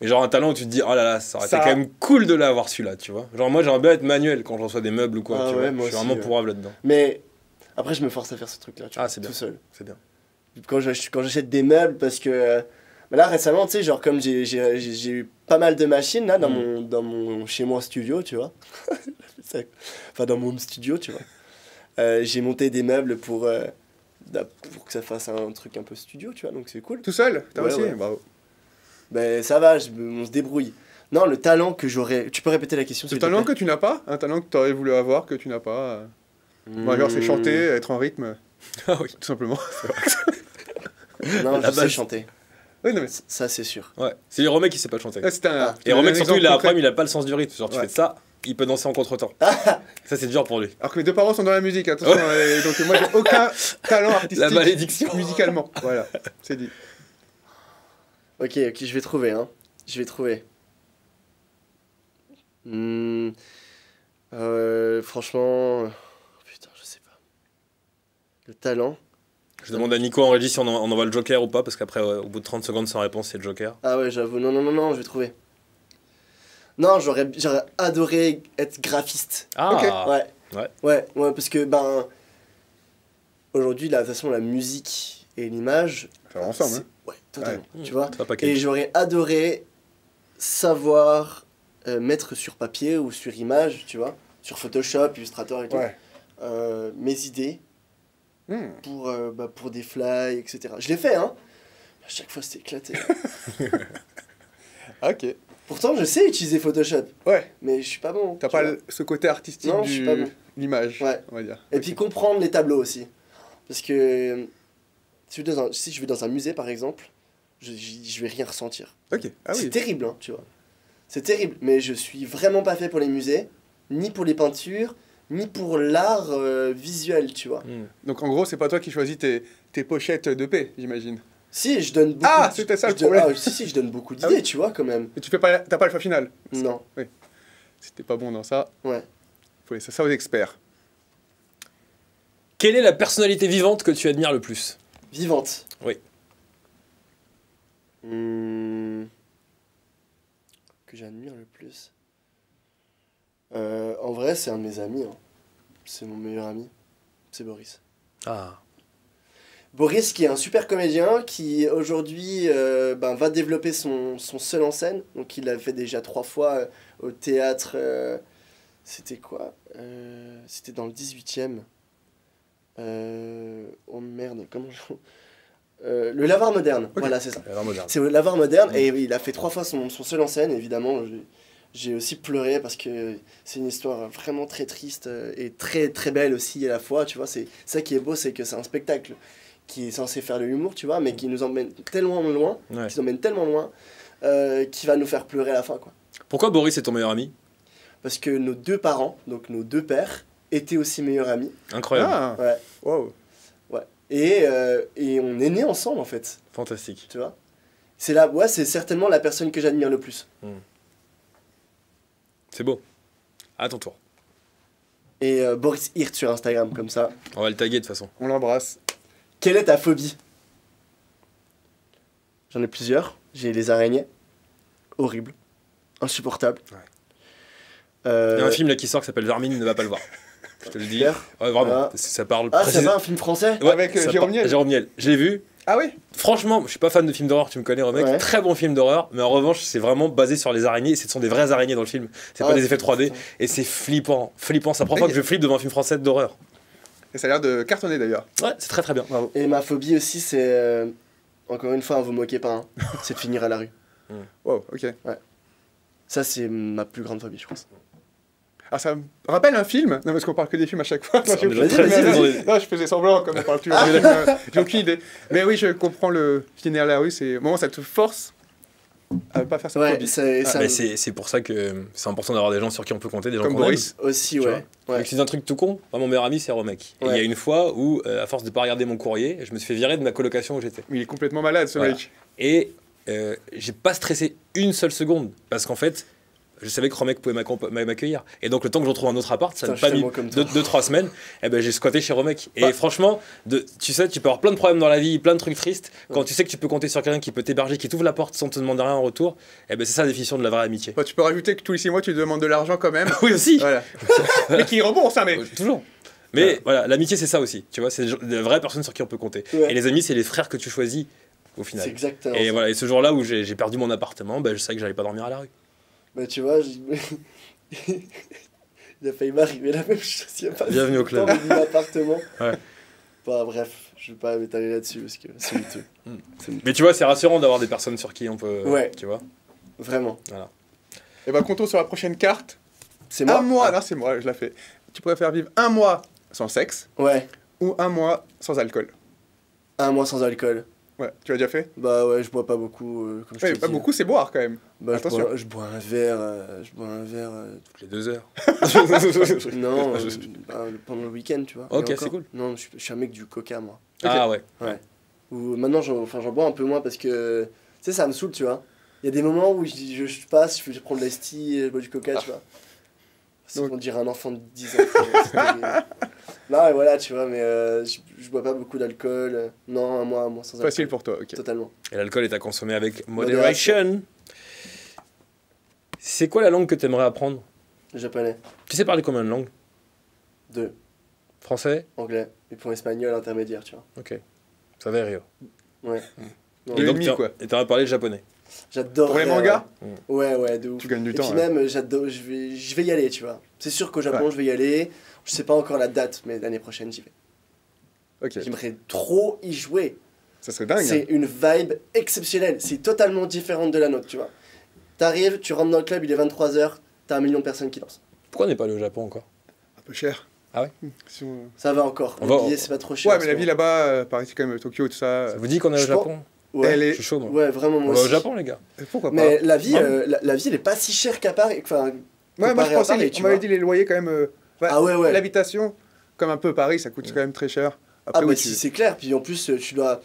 Mais genre un talent où tu te dis, oh là là, ça aurait été Ça- quand même cool de l'avoir celui-là, tu vois. Genre moi j'aimerais bien être manuel quand je reçois des meubles ou quoi, Ah tu ouais, vois. moi Je suis aussi, vraiment ouais. pourrave là-dedans. Mais après, je me force à faire ce truc-là, tu Ah, vois, c'est bien. tout seul. C'est bien. Quand j'achète des meubles, parce que bah là récemment, tu sais, genre comme j'ai eu pas mal de machines là dans mon chez moi studio, tu vois. Enfin, dans mon home studio, tu vois. J'ai monté des meubles pour que ça fasse un truc un peu studio, tu vois, donc c'est cool. Tout seul. T'as Ouais, aussi. ouais. Bravo. Ben ça va, on se débrouille. Non, le talent que j'aurais. Tu peux répéter la question Le s'il te talent plaît que tu n'as pas, un talent que tu aurais voulu avoir, que tu n'as pas. Bon, genre, c'est chanter, être en rythme, Ah oui. tout simplement. Non, La je sais base. chanter. Oui, non, mais Ça, c'est sûr. Ouais. C'est Romek qui sait pas chanter. là, c'était un. Et Romek, surtout, il a un exemple problème, il a pas le sens du rythme. Genre, tu Ouais. fais ça, il peut danser en contretemps. Ça, c'est dur pour lui. Alors que mes deux parents sont dans la musique, attention. Donc moi, j'ai aucun talent artistique. La malédiction. Musicalement. Voilà, c'est dit. Ok, je vais trouver, hein. Je vais trouver. Franchement... Putain, je sais pas. Le talent. Je demande à Nico en régie si on envoie le Joker ou pas, parce qu'après, au bout de 30 secondes sans réponse, c'est le Joker. Ah ouais, j'avoue. Non, je vais trouver. Non, j'aurais adoré être graphiste. Ah Ouais, parce que, aujourd'hui, de toute façon, la musique et l'image... Ça va ensemble, c'est- hein. Ouais, totalement. Ouais. Tu vois. Ça va pas Et quel- j'aurais adoré savoir mettre sur papier ou sur image, tu vois, sur Photoshop, Illustrator et tout, Ouais. mes idées Hmm. pour des fly, etc. Je l'ai fait, hein. À chaque fois, c'était éclaté. Ok. Pourtant, je sais utiliser Photoshop, Ouais. mais je suis pas bon. T'as tu pas vois. ce côté artistique Non, je suis pas bon. l'image, Ouais. on va dire. Et puis comprendre les tableaux aussi. Parce que si je vais dans un musée, par exemple, je vais rien ressentir. Ok. Ah C'est oui. terrible, hein, tu vois. C'est terrible, mais je suis vraiment pas fait pour les musées, ni pour les peintures, ni pour l'art visuel, tu vois. Hmm. Donc en gros, c'est pas toi qui choisis tes pochettes de paix, j'imagine. Si, je donne beaucoup. Ah, c'était ça le je donne- problème. si, je donne beaucoup Ah d'idées, oui. tu vois, quand même. Mais t'as pas le choix final. Non, Si t'es pas bon dans ça, ouais. faut laisser ça aux experts. Quelle est la personnalité vivante que tu admires le plus? Vivante. Oui. Que j'admire le plus. En vrai, c'est un de mes amis. Hein. C'est mon meilleur ami. C'est Boris. Ah. Boris, qui est un super comédien, qui aujourd'hui va développer son seul en scène. Donc, il l'a fait déjà 3 fois au théâtre. C'était quoi C'était dans le 18e. Oh merde, comment je... Le Lavoir moderne, voilà, c'est ça. Alors moderne. C'est le Lavoir moderne, et il a fait 3 fois son seul en scène, évidemment. J'ai aussi pleuré parce que c'est une histoire vraiment très triste et très très belle aussi à la fois, tu vois. C'est ça qui est beau, c'est que c'est un spectacle qui est censé faire de l'humour, tu vois, mais qui nous emmène tellement loin, Ouais. qui nous emmène tellement loin, qui va nous faire pleurer à la fin, quoi. Pourquoi Boris est ton meilleur ami? Parce que nos 2 parents, donc nos 2 pères, étaient aussi meilleurs amis. Incroyable. Ah. Ouais, Wow. ouais. Et on est nés ensemble, en fait, Fantastique. tu vois. C'est certainement la personne que j'admire le plus. C'est beau. À ton tour. Et Boris Hirt sur Instagram, comme ça. On va le taguer de toute façon. On l'embrasse. Quelle est ta phobie? J'en ai plusieurs. J'ai les araignées. Horrible. Insupportable. Ouais. Il y a un film là qui sort qui s'appelle Vermine, ne va pas le voir. Je te le dis. Claire. Ouais, vraiment. Ah. Ça parle Ah, c'est précis- pas un film français? Ouais, Avec, ça Jérôme parle- Niel. Jérôme Niel. Je l'ai vu. Ah oui. Franchement, je suis pas fan de films d'horreur, tu me connais, Romek. Ouais. Très bon film d'horreur, mais en revanche, c'est vraiment basé sur les araignées. Ce sont des vraies araignées dans le film. C'est Ah, pas des effets 3D. putain. Et c'est flippant. Flippant. C'est la première fois Oui. que je flippe devant un film français d'horreur. Et ça a l'air de cartonner d'ailleurs. Ouais, c'est très très bien. Bravo. Et ma phobie aussi, c'est... encore une fois, vous moquez pas, hein, c'est de finir à la rue. Wow, ok. Ça, c'est ma plus grande phobie, je pense. Alors ça me rappelle un film. Non, parce qu'on parle que des films à chaque fois. Non, j'ai mais aucune- vas-y, vas-y. Non, je faisais semblant comme on parle toujours. J'ai aucune idée. Mais oui, je comprends le finir à la rue. C'est moment ça te force à ne pas faire cette Ouais, phobie. ça Mais c'est pour ça que c'est important d'avoir des gens sur qui on peut compter, des gens Comme qu'on Boris. aussi, Tu ouais. vois. Ouais. C'est un truc tout con. Moi, mon meilleur ami, c'est Romek. Et il y a Ouais. une fois où, à force de pas regarder mon courrier, je me suis fait virer de ma colocation où j'étais. Mais il est complètement malade ce Voilà. mec. Et j'ai pas stressé une seule seconde parce qu'en fait, je savais que Romek pouvait m'accueillir. Et donc, le temps que je retrouve un autre appart, ça Putain, n'a je pas suis mis tellement comme toi. 2-3 semaines. Et ben, j'ai squatté chez Romek. Et Bah. franchement, tu sais, tu peux avoir plein de problèmes dans la vie, plein de trucs tristes. Quand tu sais que tu peux compter sur quelqu'un qui peut t'héberger, qui t'ouvre la porte sans te demander rien en retour, et ben, c'est ça la définition de la vraie amitié. Bah, tu peux rajouter que tous les 6 mois tu demandes de l'argent quand même. Oui, aussi. Voilà. Mais qui rembourse, hein, mais. Toujours. Mais voilà, l'amitié, c'est ça aussi. Tu vois, c'est de vraies personnes sur qui on peut compter. Ouais. Et les amis, c'est les frères que tu choisis au C'est final. exactement Et ça. voilà, et ce jour-là où j'ai perdu mon appartement, ben, je savais que j'allais pas dormir à la rue. Bah, tu vois, il a failli m'arriver la même chose. Il y a pas Bienvenue au club. dans mon appartement. Ouais. Bah, bref, je vais pas m'étaler là-dessus parce que c'est honteux. Mais tu vois, c'est rassurant d'avoir des personnes sur qui on peut. Ouais. Tu vois. Vraiment. Et bah, comptons sur la prochaine carte. C'est moi? Un mois, non, c'est moi, je la fais. Tu préfères vivre un mois sans sexe Ouais. ou un mois sans alcool? 1 mois sans alcool. Ouais, tu l'as déjà fait? Bah ouais, je bois pas beaucoup, comme je Ouais, t'ai pas dit. beaucoup, c'est boire quand même. Bah, Attention. je bois un verre, Toutes les 2 heures. non, pendant le week-end, tu vois. Ok, Et encore. c'est cool. Non, je suis un mec du coca, moi. Ah ouais. Ouais. Ou maintenant, j'en bois un peu moins parce que, tu sais, ça me saoule, tu vois. Il y a des moments où je passe, je prends de l'ice tea, je bois du coca, tu vois. C'est Donc- pour dire un enfant de 10 ans. C'est terrible. Non, et voilà, tu vois, mais je bois pas beaucoup d'alcool. Non, un mois sans alcool. Facile pour toi, ok. Totalement. Et l'alcool est à consommer avec Modération. moderation. C'est quoi la langue que tu aimerais apprendre? Japonais, Tu sais parler combien de langues? 2. Français? Anglais. Et pour espagnol, intermédiaire, tu vois. Ok. Ça va, Rio. Ouais. Non, Deux Et et donc, demi, quoi. Et t'aimerais parler le japonais? j'adore. Pour les mangas? Ouais, de ouf. Tu gagnes du Et temps. puis hein. même, j'adore, je vais y aller, tu vois. C'est sûr qu'au Japon, Ouais. je vais y aller. Je sais pas encore la date, mais l'année prochaine, j'y vais. Ok, J'aimerais trop y jouer. ça serait dingue. C'est hein. une vibe exceptionnelle. C'est totalement différente de la nôtre, tu vois. T'arrives, tu rentres dans le club, il est 23h, t'as 1 million de personnes qui dansent. Pourquoi on n'est pas allé au Japon encore? Un peu cher. Ah ouais? Si on- Ça va encore. On Les va- billets, c'est pas trop cher. Ouais, en mais ce la vie moment. là-bas, Paris, c'est quand même Tokyo, tout ça. Ça vous dit qu'on est au Je pense- Japon? Ouais. Elle Je est. suis chaud, moi. Ouais, vraiment, moi On va au aussi. Japon, les gars. Pourquoi pas? Mais la vie, Non. la vie, elle est pas si chère qu'à Paris. Enfin, Ouais, moi comparé je à pensais, Paris, on tu m'avait vois. dit les loyers quand même. Ah ouais. L'habitation, comme un peu Paris, ça coûte quand même très cher. Après, Ah oui, bah si, c'est clair. Puis en plus, tu dois...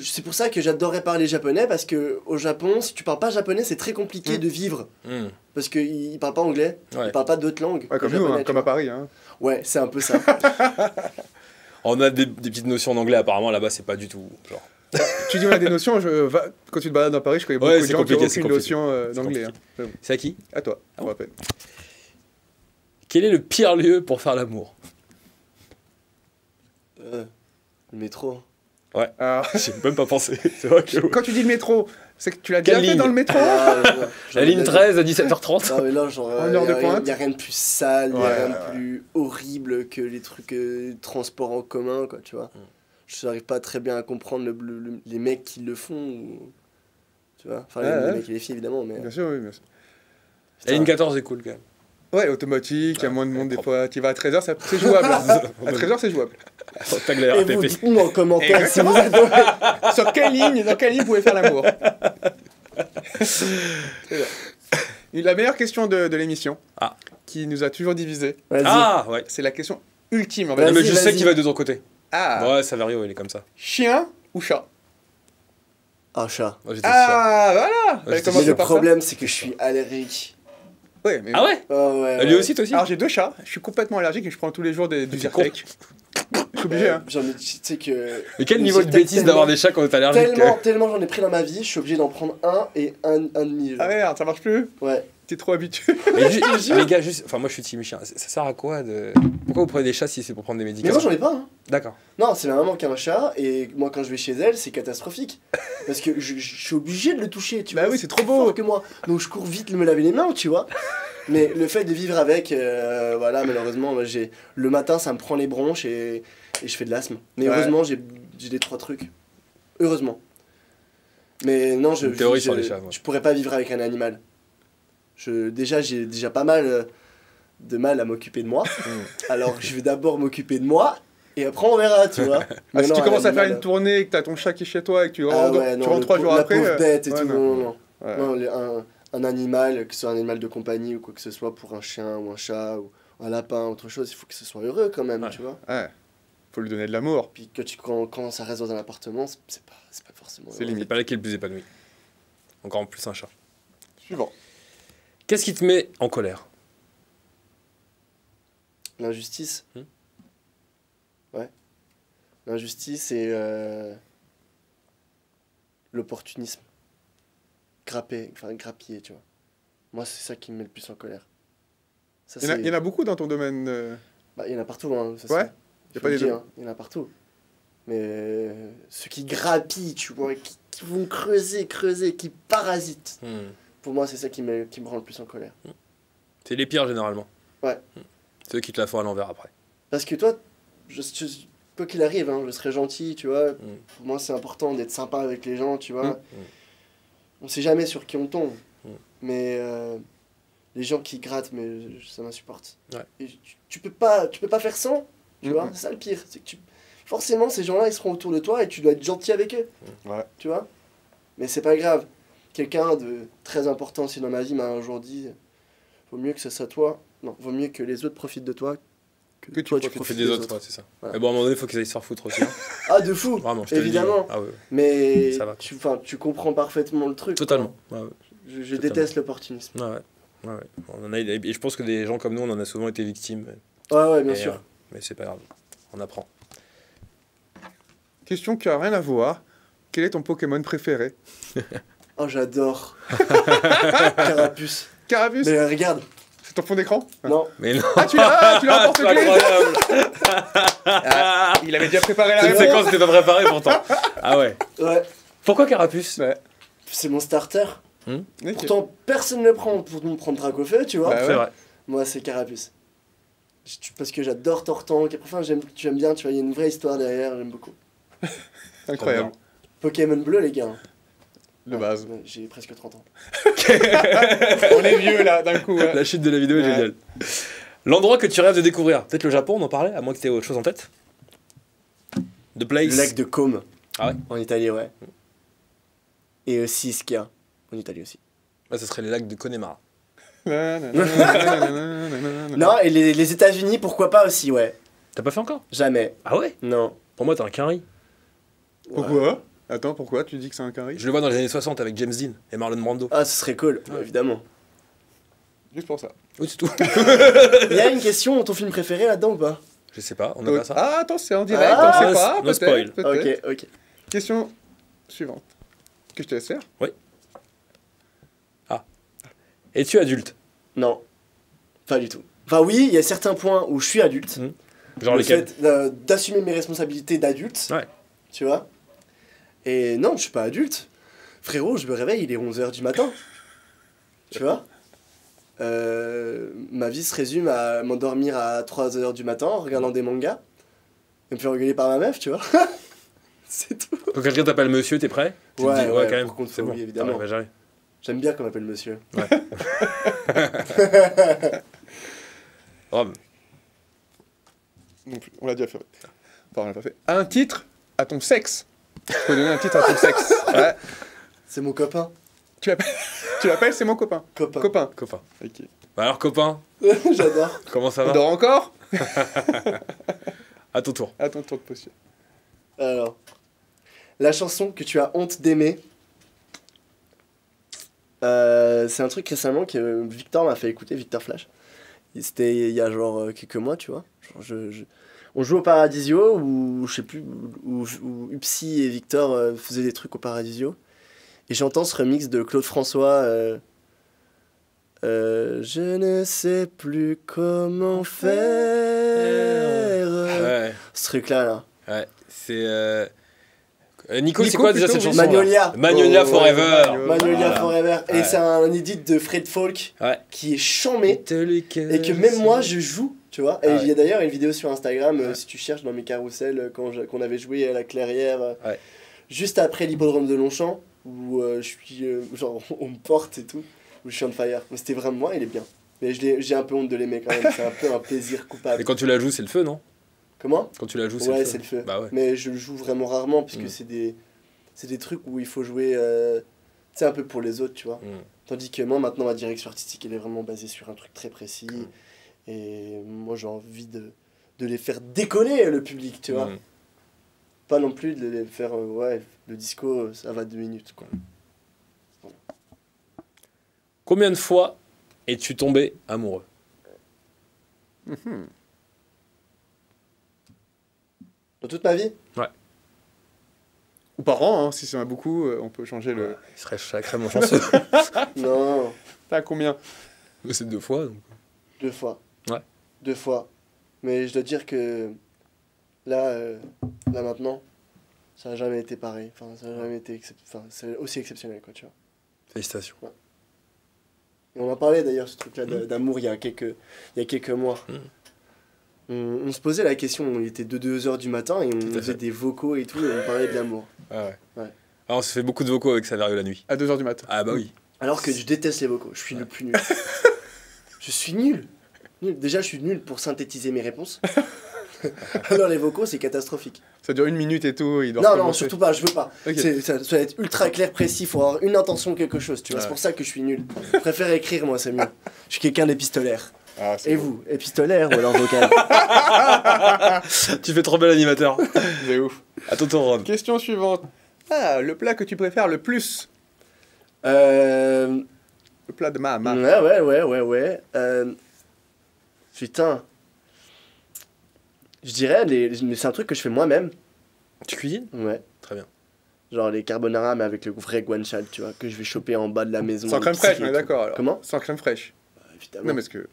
c'est pour ça que j'adorerais parler japonais, parce que au Japon, si tu parles pas japonais, c'est très compliqué de vivre. Hmm. Parce qu'ils parlent pas anglais, Ouais. ils parlent pas d'autres langues. Ouais, que comme nous, japonais, hein, tu comme à vois. Paris. Hein. Ouais, c'est un peu ça. On a des petites notions d'anglais, apparemment, là-bas, c'est pas du tout. Genre. Tu dis on a des notions, quand tu te balades dans Paris, je connais beaucoup Ouais, de c'est gens qui ont compliqué, c'est aucune compliqué. notion C'est d'anglais. Hein. C'est à qui? À toi, Ah on bon rappelle. Quel est le pire lieu pour faire l'amour? Le métro. Alors, J'ai même pas pensé. C'est vrai que. quand tu dis le métro, c'est que tu l'as déjà Quelle fait ligne dans le métro Ah, La ligne 13 à 17h30. Non mais là, genre, En heure de pointe. y a rien de plus sale, y Ouais, a rien de ouais. plus horrible que les trucs transports en commun, quoi, tu vois. Je n'arrive pas très bien à comprendre les mecs qui le font, tu vois. Enfin, Ouais, les ouais. mecs et les filles, évidemment, mais... Bien sûr, oui, bien sûr. La ligne 14 est cool quand même. Ouais, automatique, il y a moins de monde des propre. fois. Tu vas à 13h, c'est jouable. À 13h, c'est jouable. Tag la Et vous, RATP. dites-nous en commentaire si vous Exactement. adorez. Sur quelle ligne, dans quelle ligne vous pouvez faire l'amour La meilleure question de l'émission, Ah. qui nous a toujours divisé, Vas-y. Ah ouais. c'est la question ultime. En Vas-y, fait. Mais je sais vas-y. qu'il va de ton côté. Ah, Ouais, Saverio, il est comme ça. chien ou chat Ah, chat. Moi, j'étais sûr. Ah, voilà Ouais, Fallait j'étais commencer Mais le par ça. problème, c'est que je suis allergique. Ouais, mais... Ah ouais? Oh, ouais, Lui ouais. aussi, toi aussi? Alors j'ai 2 chats, je suis complètement allergique et je prends tous les jours du T'es Zyrtec. Je suis obligé, hein. J'en ai, tu sais que... Mais quel le niveau de Zyrtec, bêtise d'avoir des chats quand t'es allergique? Tellement j'en ai pris dans ma vie, je suis obligé d'en prendre un et un demi. genre. Ah merde, ça marche plus Ouais. T'es trop habitué. Mais les gars, juste. Enfin, moi je suis team chien. Ça sert à quoi de. Pourquoi vous prenez des chats si c'est pour prendre des Mais médicaments? moi, j'en ai pas, hein. D'accord. Non, c'est ma maman qui a un chat, et moi, quand je vais chez elle, c'est catastrophique. Parce que je suis obligé de le toucher, tu Bah vois. oui, c'est trop plus beau. fort que moi. Donc, je cours vite me laver les mains, tu vois. Mais le fait de vivre avec, voilà, malheureusement, moi, le matin, ça me prend les bronches et je fais de l'asthme. Mais Ouais. heureusement, j'ai des 3 trucs. Heureusement. Mais non, Une théorie sur les chats, moi. je pourrais pas vivre avec un animal. Déjà, j'ai déjà pas mal de mal à m'occuper de moi. Alors, je vais d'abord m'occuper de moi, et après, on verra, tu vois. Ah, Mais si non, tu un commences à faire animal, une tournée et que t'as ton chat qui est chez toi et que tu Ah rentres, ouais, tu non, rentres 3 jours la après. pauvre bête et ouais, tout, non. Ouais. Non, un animal, que ce soit un animal de compagnie ou quoi que ce soit, pour un chien ou un chat ou un lapin, autre chose, il faut que ce soit heureux quand même, Ouais. tu vois. Ouais. Faut lui donner de l'amour. Puis quand ça reste dans un appartement, c'est pas forcément... C'est heureux. limite. C'est pas là qui est le plus épanoui. Encore en plus un chat. Suivant. Qu'est-ce qui te met en colère? L'injustice. Hmm. Ouais. L'injustice et l'opportunisme. Grappiller, tu vois. Moi, c'est ça qui me met le plus en colère. Ça, Il y en a beaucoup dans ton domaine. Bah, il y en a partout, hein. Ça, Ouais. c'est- Y a pas faut le des dire, deux. hein. Il y en a partout. Mais ceux qui grappillent, tu vois, qui vont creuser, qui parasitent. Pour moi, c'est ça qui me rend le plus en colère. C'est les pires généralement. Ouais. Ceux qui te la font à l'envers après. Parce que toi, quoi qu'il arrive, hein, je serai gentil, tu vois. Pour moi, c'est important d'être sympa avec les gens, tu vois. On sait jamais sur qui on tombe. Mais les gens qui grattent, ça m'insupporte. Ouais. Et tu peux pas faire sans, tu Mm. vois. C'est ça le pire. C'est que forcément ces gens-là ils seront autour de toi et tu dois être gentil avec eux. Ouais. Tu vois? Mais c'est pas grave. Quelqu'un de très important aussi dans ma vie m'a un jour dit vaut mieux que ce soit toi. Non, vaut mieux que les autres profitent de toi Que tu toi tu profites Profite profites des autres, ouais, c'est ça. Voilà. Mais bon, à un moment donné, il faut qu'ils aillent se faire foutre aussi. Hein. Ah, de fou! Vraiment, je te le dis. Évidemment. Ah ouais, Mais Ça va. tu comprends parfaitement le truc. totalement. Ouais, ouais. Je Totalement. déteste l'opportunisme. Ouais, ouais. Ouais, ouais. On en a, et je pense que des gens comme nous, on en a souvent été victimes. Ouais, bien Et, sûr. mais c'est pas grave. On apprend. Question qui a rien à voir. Quel est ton Pokémon préféré? Oh, j'adore. Carapuce. Carapuce? Mais regarde. C'est ton fond d'écran? Non. Mais non. Ah, tu l'as emporté. C'est incroyable. Il avait déjà préparé la C'est une réponse. séquence qui était pas préparée pourtant. Ah ouais. Ouais. Pourquoi Carapuce? Ouais. C'est mon starter. Ok. Pourtant, personne ne le prend pour me prendre Dracofeu, tu vois. Bah C'est ouais. vrai. Moi, c'est Carapuce. Parce que j'adore Tortank. Enfin, j'aime bien, tu vois, il y a une vraie histoire derrière, j'aime beaucoup. Incroyable. Pokémon bleu, les gars. De Ouais, base. ouais, j'ai presque 30 ans. On est vieux là, d'un coup. Ouais. La chute de la vidéo est Ouais. géniale. L'endroit que tu rêves de découvrir. Peut-être le Japon, on en parlait, à moins que tu aies autre chose en tête. The place. Le lac de Côme. Ah ouais. En Italie, ouais. Et aussi Ischia. En Italie aussi. Bah, ce serait les lacs de Connemara. Non, et les États-Unis, pourquoi pas aussi, ouais. T'as pas fait encore? Jamais. Ah ouais? Non. Pour moi, t'es un quinri. Pourquoi? Attends, pourquoi tu dis que c'est un carré? Je le vois dans les années 60 avec James Dean et Marlon Brando. Ah, ce serait cool, Ouais. évidemment. Juste pour ça. Oui, c'est tout. Il y a une question, ton film préféré là-dedans ou pas? Je sais pas, on n'a pas ça. Ah, attends, c'est en direct, Ah, on sait pas. no Peut-être. spoil. peut-être. Ok. Question suivante. Que je te laisse faire. Es-tu adulte? Non. Pas du tout. Enfin, oui, il y a certains points où je suis adulte. Genre Le lesquels? fait d'assumer mes responsabilités d'adulte. Ouais. Tu vois? Et non, je suis pas adulte. Frérot, je me réveille, il est 11h du matin. Tu vois? Ma vie se résume à m'endormir à 3h du matin en regardant des mangas et me faire engueuler par ma meuf, tu vois? C'est tout. Quand quelqu'un t'appelle monsieur, t'es prêt? Tu te Ouais, dis, ouais, quand même, par contre, c'est oui, bon. évidemment. Ah ouais, bah, j'arrive. J'aime bien qu'on m'appelle monsieur. Rome. Non plus, on l'a déjà fait. Enfin, on l'a pas fait. Un titre à ton sexe. Tu peux donner un titre à ton sexe. Ouais. C'est mon copain. Tu l'appelles, c'est mon copain. Copain. Copain. Copain. Ok. Bah alors, copain, J'adore. comment ça On va? dort encore? À ton tour. À ton tour de posture. Alors, la chanson que tu as honte d'aimer. C'est un truc récemment que Victor m'a fait écouter, Victor Flash. C'était il y a genre quelques mois, tu vois. Genre, on jouait au Paradisio, ou je sais plus, où Upsi et Victor faisaient des trucs au Paradisio. Et j'entends ce remix de Claude François. Je ne sais plus comment faire. Ouais, Ce truc-là, là. ouais. C'est. Nico, c'est Nico, quoi déjà plutôt, cette oui. chanson? Magnolia. Magnolia Oh, Forever. Magnolia. Magnolia Voilà. Forever. Et Ouais. c'est un edit de Fred Folk Ouais. qui est chambé. Et que même même moi je joue, tu vois. Et Ah il y a d'ailleurs une vidéo sur Instagram, Ouais. si tu cherches dans mes carousels, qu'on avait joué à la Clairière, Ouais. juste après l'hippodrome de Longchamp, où je suis, genre, on me porte et tout, où je suis on fire. Mais c'était vraiment moi, il est bien. Mais j'ai un peu honte de l'aimer quand même, c'est un peu un plaisir coupable. Et quand tu la joues, c'est le feu, non? Comment? Quand tu la joues, c'est Ouais, le feu. c'est le feu. Bah ouais. Mais je le joue vraiment rarement, puisque Mm. c'est des trucs où il faut jouer, tu sais, un peu pour les autres, tu vois. Mm. Tandis que moi, maintenant, ma direction artistique, elle est vraiment basée sur un truc très précis. Mm. Et moi, j'ai envie de les faire décoller, le public, tu vois. Mm. Pas non plus de les faire, ouais, le disco, ça va 2 minutes, quoi. Combien de fois es-tu tombé amoureux? Dans toute ma vie? Ou par an, hein, si ça en a beaucoup, on peut changer le. Il serait sacrément chanceux. Non, T'as combien? Mais c'est 2 fois, donc. 2 fois. Ouais. 2 fois. Mais je dois dire que là maintenant, ça n'a jamais été pareil. Enfin, ça n'a jamais été c'est aussi exceptionnel, quoi, tu vois. Félicitations. Et on en parlait d'ailleurs, ce truc-là d'amour, il y a quelques mois. Mm. On se posait la question, il était 2h du matin et on Tout à faisait fait. des vocaux et tout, et on parlait de l'amour. Ah ouais. Ouais. Ah, on se fait beaucoup de vocaux avec Saverio la nuit. À 2h du matin. Ah bah oui. Alors que je déteste les vocaux, je suis le plus nul. Je suis nul. Déjà, je suis nul pour synthétiser mes réponses. Alors les vocaux, c'est catastrophique. Ça dure 1 minute et tout, il doit Non, non, recommencer. surtout pas, je veux pas. Ok. Ça doit être ultra clair, précis, faut avoir une intention, quelque chose, tu vois. Ouais. C'est pour ça que je suis nul. Je préfère écrire, moi, c'est mieux. Je suis quelqu'un d'épistolaire. Ah, c'est Et beau. vous, épistolaire ou alors vocal? Tu fais trop bien l'animateur. C'est ouf. À ton tour, Ron. Question suivante. Ah, le plat que tu préfères le plus. Euh... Le plat de ma maman. Ouais. Putain. Je dirais, mais c'est un truc que je fais moi-même. Tu cuisines? Ouais. Très bien. Genre les carbonara, mais avec le vrai guanciale, tu vois, que je vais choper en bas de la maison. Sans crème l'épicerie fraîche, on et est tout. d'accord alors. Comment? Sans crème fraîche. Évidemment. Non, mais parce que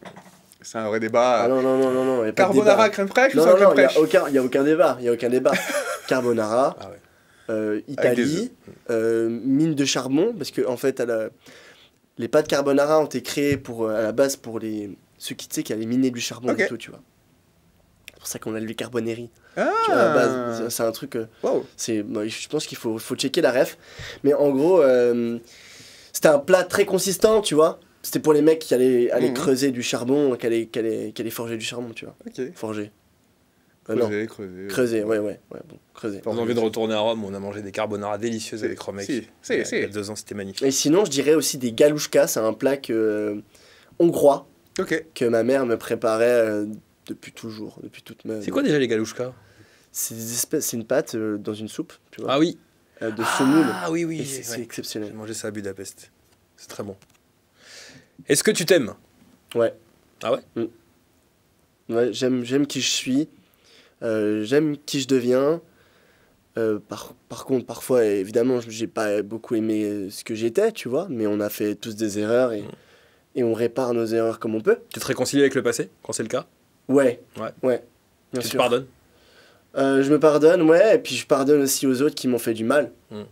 c'est un vrai débat. Ah non, y a pas de Carbonara, débat. crème fraîche ou Non, sans crème non, y fraîche? a aucun débat, Carbonara, Ah ouais. Avec des Italie, mine de charbon, parce que en fait, les pâtes carbonara ont été créées à la base pour ceux qui, tu sais, qui allaient miner du charbon Ok. et tout, tu vois. C'est pour ça qu'on a le carboneri. Ah. Tu vois, à la base, c'est un truc... Wow. je pense qu'il faut checker la ref. Mais en gros, c'était un plat très consistant, tu vois. C'était pour les mecs qui allaient creuser du charbon, qui allaient forger du charbon, tu vois. Ok. Forger. Non, Creuser. creuser, ouais, bon, creuser. On a envie de retourner à Rome, on a mangé des carbonara délicieuses Si, avec Romex. si, Il y a si. 2 ans, c'était magnifique. Et sinon, je dirais aussi des galouchkas, c'est un plat hongrois Ok. que ma mère me préparait depuis toujours, depuis toute ma... C'est quoi déjà les galouchkas? C'est une pâte dans une soupe, tu vois, Ah oui. de semoule. Ah oui, oui. Et c'est J'ai exceptionnel. mangé ça à Budapest. C'est très bon. Est-ce que tu t'aimes? Ouais. Ah ouais? Ouais, j'aime qui je suis, j'aime qui je deviens. Par contre, parfois, évidemment, j'ai pas beaucoup aimé ce que j'étais, tu vois, mais on a fait tous des erreurs et on répare nos erreurs comme on peut. Tu te réconcilies avec le passé, quand c'est le cas? Ouais, Ouais. bien Tu te sûr. pardonnes? Je me pardonne, ouais, et puis je pardonne aussi aux autres qui m'ont fait du mal. Mm.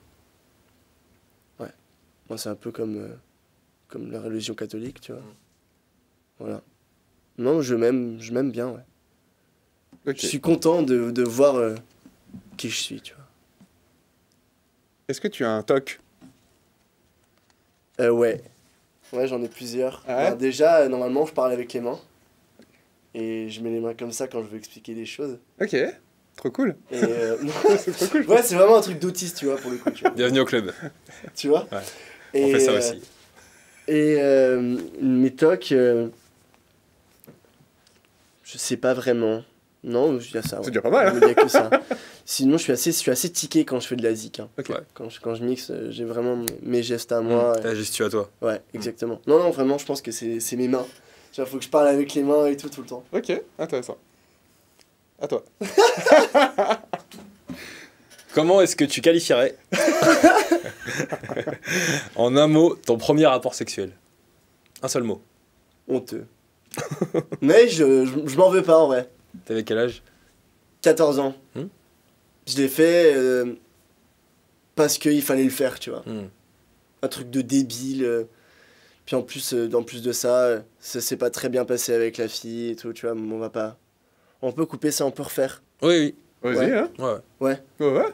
Ouais. Moi, c'est un peu comme la religion catholique, tu vois. Voilà. Non, je m'aime bien, ouais. Ok. Je suis content de voir qui je suis, tu vois. Est-ce que tu as un toc? Ouais. Ouais, j'en ai plusieurs. Ah ouais? Alors déjà, normalement, je parle avec les mains. Et je mets les mains comme ça quand je veux expliquer des choses. Ok. Trop cool. Et C'est trop cool. ouais, c'est vraiment un truc d'autiste, tu vois, pour le coup. Tu vois. Bienvenue au club. Tu vois. Ouais. Et, On fait ça aussi. Et mes tocs, je sais pas vraiment. Non, il y a ça. C'est Ouais. déjà pas mal, hein. Il y a que ça. Sinon, je suis assez tiqué quand je fais de la zik. Hein. Ok. Ouais. Quand je mixe, j'ai vraiment mes gestes à moi. Ta gestu à toi. Ouais, exactement. Non, vraiment, je pense que c'est mes mains. Il faut que je parle avec les mains et tout le temps. Ok, intéressant. À toi. Comment est-ce que tu qualifierais, en un mot, ton premier rapport sexuel? Un seul mot. Honteux. Mais je m'en veux pas en vrai. T'avais quel âge? 14 ans. Je l'ai fait parce qu'il fallait le faire, tu vois. Un truc de débile. Puis en plus de ça, ça s'est pas très bien passé avec la fille et tout, tu vois. On va pas. On peut couper ça, on peut refaire. Oui, Vas-y, Ouais. hein. oui. Ouais, Ouais.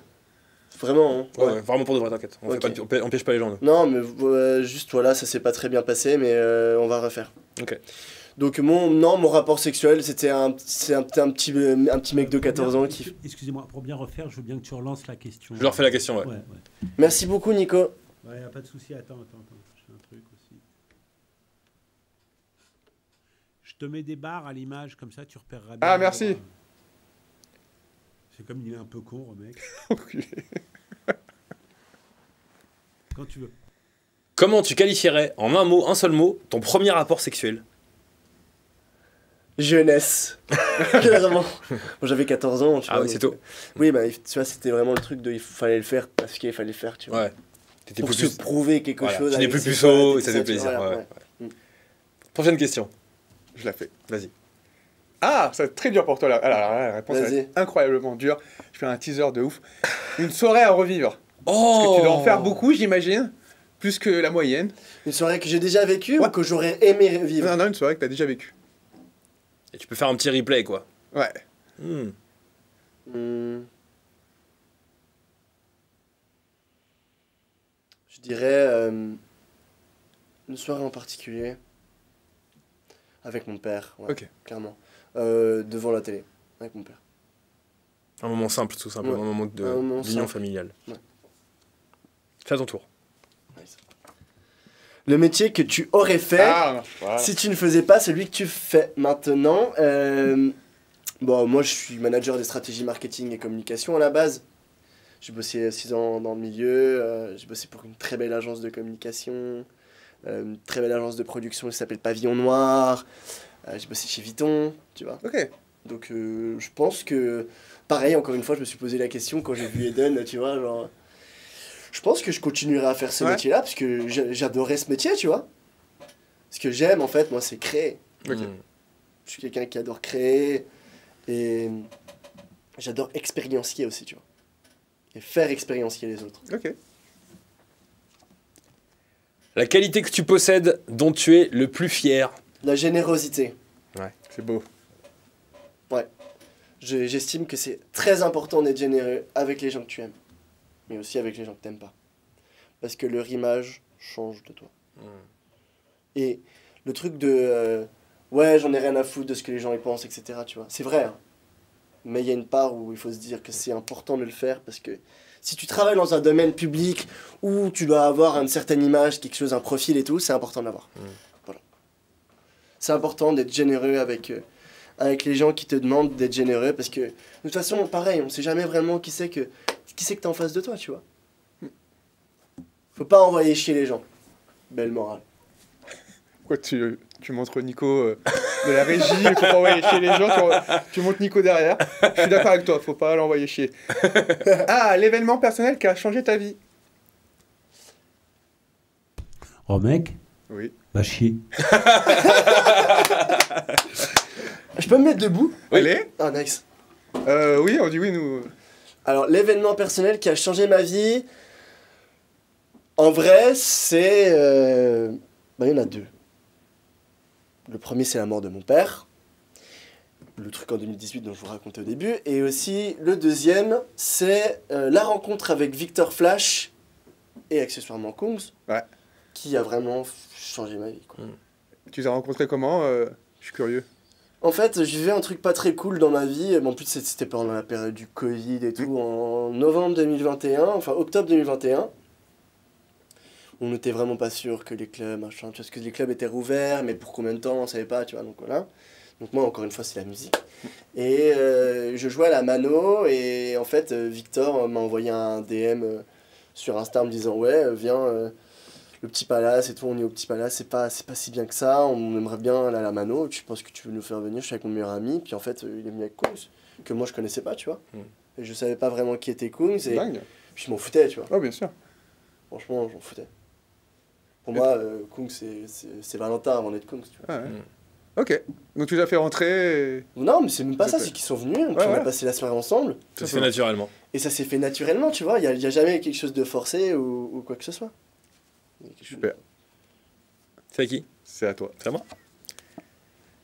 Vraiment, hein. ouais. Vraiment pour de vrai, t'inquiète. On, Ok. fait pas on piège pas les gens, nous. Non, mais juste voilà, ça s'est pas très bien passé, mais on va refaire. Ok. Donc mon rapport sexuel, c'était un petit mec de 14 ans qui... Excusez-moi, pour bien refaire, je veux bien que tu relances la question. Je leur fais la question, ouais. Ouais. Merci beaucoup, Nico. Ouais, y a pas de souci. Attends. J'ai un truc aussi. Je te mets des barres à l'image, comme ça tu repéreras bien. Ah, merci. C'est comme il est un peu con, le mec. Enculé. Quand tu veux. Comment tu qualifierais, en un mot, un seul mot, ton premier rapport sexuel? Jeunesse. Clairement. Bon, j'avais 14 ans, tu Ah vois. oui, c'est donc, tôt. oui, bah, tu vois, c'était vraiment le truc de il fallait le faire parce qu'il fallait le faire, tu vois. Ouais. T'étais Pour plus... se prouver quelque Voilà. chose. Tu n'es avec plus ses puceau, potes et ça tout fait tu vois, plaisir. voilà, Ouais. Prochaine question. Je la fais. Vas-y. Ah, ça va être très dur pour toi là. Alors, là, la réponse Vas-y. est incroyablement dure. Je fais un teaser de ouf. Une soirée à revivre. Parce Oh que tu dois en faire beaucoup, j'imagine. Plus que la moyenne. Une soirée que j'ai déjà vécue Ouais. ou que j'aurais aimé vivre. Non, une soirée que t'as déjà vécue. Et tu peux faire un petit replay, quoi. Ouais. Hmm. Je dirais une soirée en particulier avec mon père, ouais, Ok. clairement. Devant la télé, avec mon père. Un moment simple, tout simplement, Ouais. un moment Un moment d'union simple. familiale. Ouais. Fais à ton tour. Le métier que tu aurais fait Ah, voilà. si tu ne faisais pas celui que tu fais maintenant. Bon, moi, je suis manager des stratégies marketing et communication à la base. J'ai bossé 6 ans dans le milieu. J'ai bossé pour une très belle agence de communication, une très belle agence de production qui s'appelle Pavillon Noir. J'ai bossé chez Vuitton, tu vois. Ok. Donc, je pense que, pareil, encore une fois, je me suis posé la question quand j'ai vu Eden, tu vois, genre... Je pense que je continuerai à faire ce Ouais. métier-là, parce que j'adorais ce métier, tu vois. Ce que j'aime, en fait, moi, c'est créer. Ok. Je suis quelqu'un qui adore créer, et j'adore expériencier aussi, tu vois. Et faire expériencier les autres. Ok. La qualité que tu possèdes, dont tu es le plus fier. La générosité. C'est beau. J'estime que c'est très important d'être généreux avec les gens que tu aimes, mais aussi avec les gens que tu n'aimes pas. Parce que leur image change de toi. Et le truc de ouais, j'en ai rien à foutre de ce que les gens y pensent, etc. Tu vois, c'est vrai. Hein. Mais il y a une part où il faut se dire que c'est important de le faire parce que si tu travailles dans un domaine public où tu dois avoir une certaine image, quelque chose, un profil et tout, c'est important de l'avoir. Voilà. C'est important d'être généreux avec les gens qui te demandent d'être généreux parce que de toute façon, pareil, on sait jamais vraiment qui c'est que t'as en face de toi, tu vois. Faut pas envoyer chier les gens. Belle morale. Pourquoi tu montres Nico de la régie, il faut pas envoyer chier les gens, tu montres Nico derrière. Je suis d'accord avec toi, faut pas l'envoyer chier. Ah, l'événement personnel qui a changé ta vie. Oh mec, Oui. va chier. Je peux me mettre debout? Oui. Allez. Ah, nice. Oui, on dit oui, nous. Alors, l'événement personnel qui a changé ma vie, en vrai, c'est... il y en a deux. Le premier, c'est la mort de mon père. Le truc en 2018 dont je vous racontais au début. Et aussi, le deuxième, c'est la rencontre avec Victor Flash et accessoirement Kungs. Ouais. Qui a vraiment changé ma vie, quoi. Tu les as rencontrés comment Je suis curieux. En fait, je vivais un truc pas très cool dans ma vie. En plus, c'était pendant la période du Covid et tout, en novembre 2021, enfin octobre 2021. On n'était vraiment pas sûr que les clubs, machin, tu vois, parce que les clubs étaient rouverts, mais pour combien de temps, on savait pas, tu vois, donc voilà. Donc moi, encore une fois, c'est la musique. Et je jouais à la mano, et en fait, Victor m'a envoyé un DM sur Insta en me disant, ouais, viens, le Petit Palace et tout, on est au Petit Palace, c'est pas si bien que ça, on aimerait bien aller à la mano, tu penses que tu veux nous faire venir, je suis avec mon meilleur ami, puis en fait, il est venu avec Kungs, que moi je connaissais pas, tu vois. Et je savais pas vraiment qui était Kungs, et Dingue. puis je m'en foutais, tu vois. Oh, bien sûr. Franchement, j'en foutais. Pour moi, Kungs, c'est Valentin avant d'être Kungs, tu vois. Ah, ouais. Ok. Donc tu les as fait rentrer. Non, mais c'est même pas ça, Ok. c'est qu'ils sont venus, puis Ouais, on a ouais. passé la soirée ensemble, Ça se fait naturellement. et ça s'est fait naturellement, tu vois, il y a jamais quelque chose de forcé ou quoi que ce soit. Il y a quelque chose- Super. C'est à qui? C'est à toi. C'est à moi.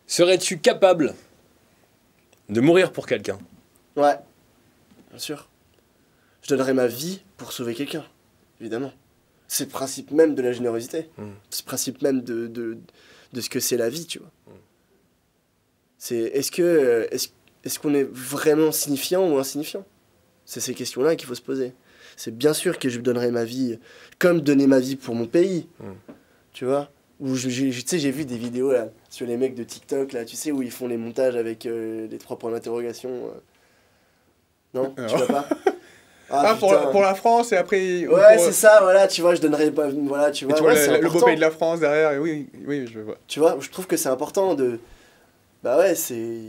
Serais-tu capable de mourir pour quelqu'un? Ouais, bien sûr. Je donnerais ma vie pour sauver quelqu'un, évidemment. C'est le principe même de la générosité. C'est le principe même de ce que c'est la vie, tu vois. C'est est-ce qu'on est vraiment signifiant ou insignifiant? C'est ces questions-là qu'il faut se poser. C'est bien sûr que je donnerais ma vie, comme donner ma vie pour mon pays, tu vois. Où tu sais, j'ai vu des vidéos là, sur les mecs de TikTok, là, tu sais, où ils font les montages avec les 3 points d'interrogation. Non, tu vois pas? Ah, putain. pour la France et après. Ouais, pour- c'est ça, voilà, tu vois, je donnerais pas. Voilà, tu Et vois, tu vois ouais, c'est le beau important. pays de la France derrière. Et oui, oui, je vois. Tu vois, je trouve que c'est important de. Bah ouais, c'est.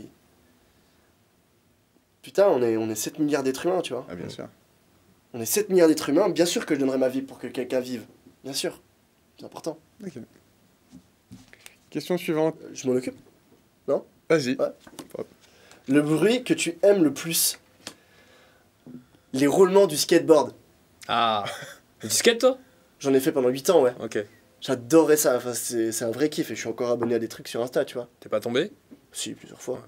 Putain, on est 7 milliards d'êtres humains, tu vois. Ah, bien sûr. On est 7 milliards d'êtres humains, bien sûr que je donnerais ma vie pour que quelqu'un vive. Bien sûr. C'est important. Ok. Question suivante. Je m'en occupe. Vas-y. Ouais. Le bruit que tu aimes le plus. Les roulements du skateboard. Ah. Tu skates, toi? J'en ai fait pendant 8 ans, ouais. Ok. J'adorais ça. Enfin, c'est un vrai kiff et je suis encore abonné à des trucs sur Insta, tu vois. T'es pas tombé? Si, plusieurs fois.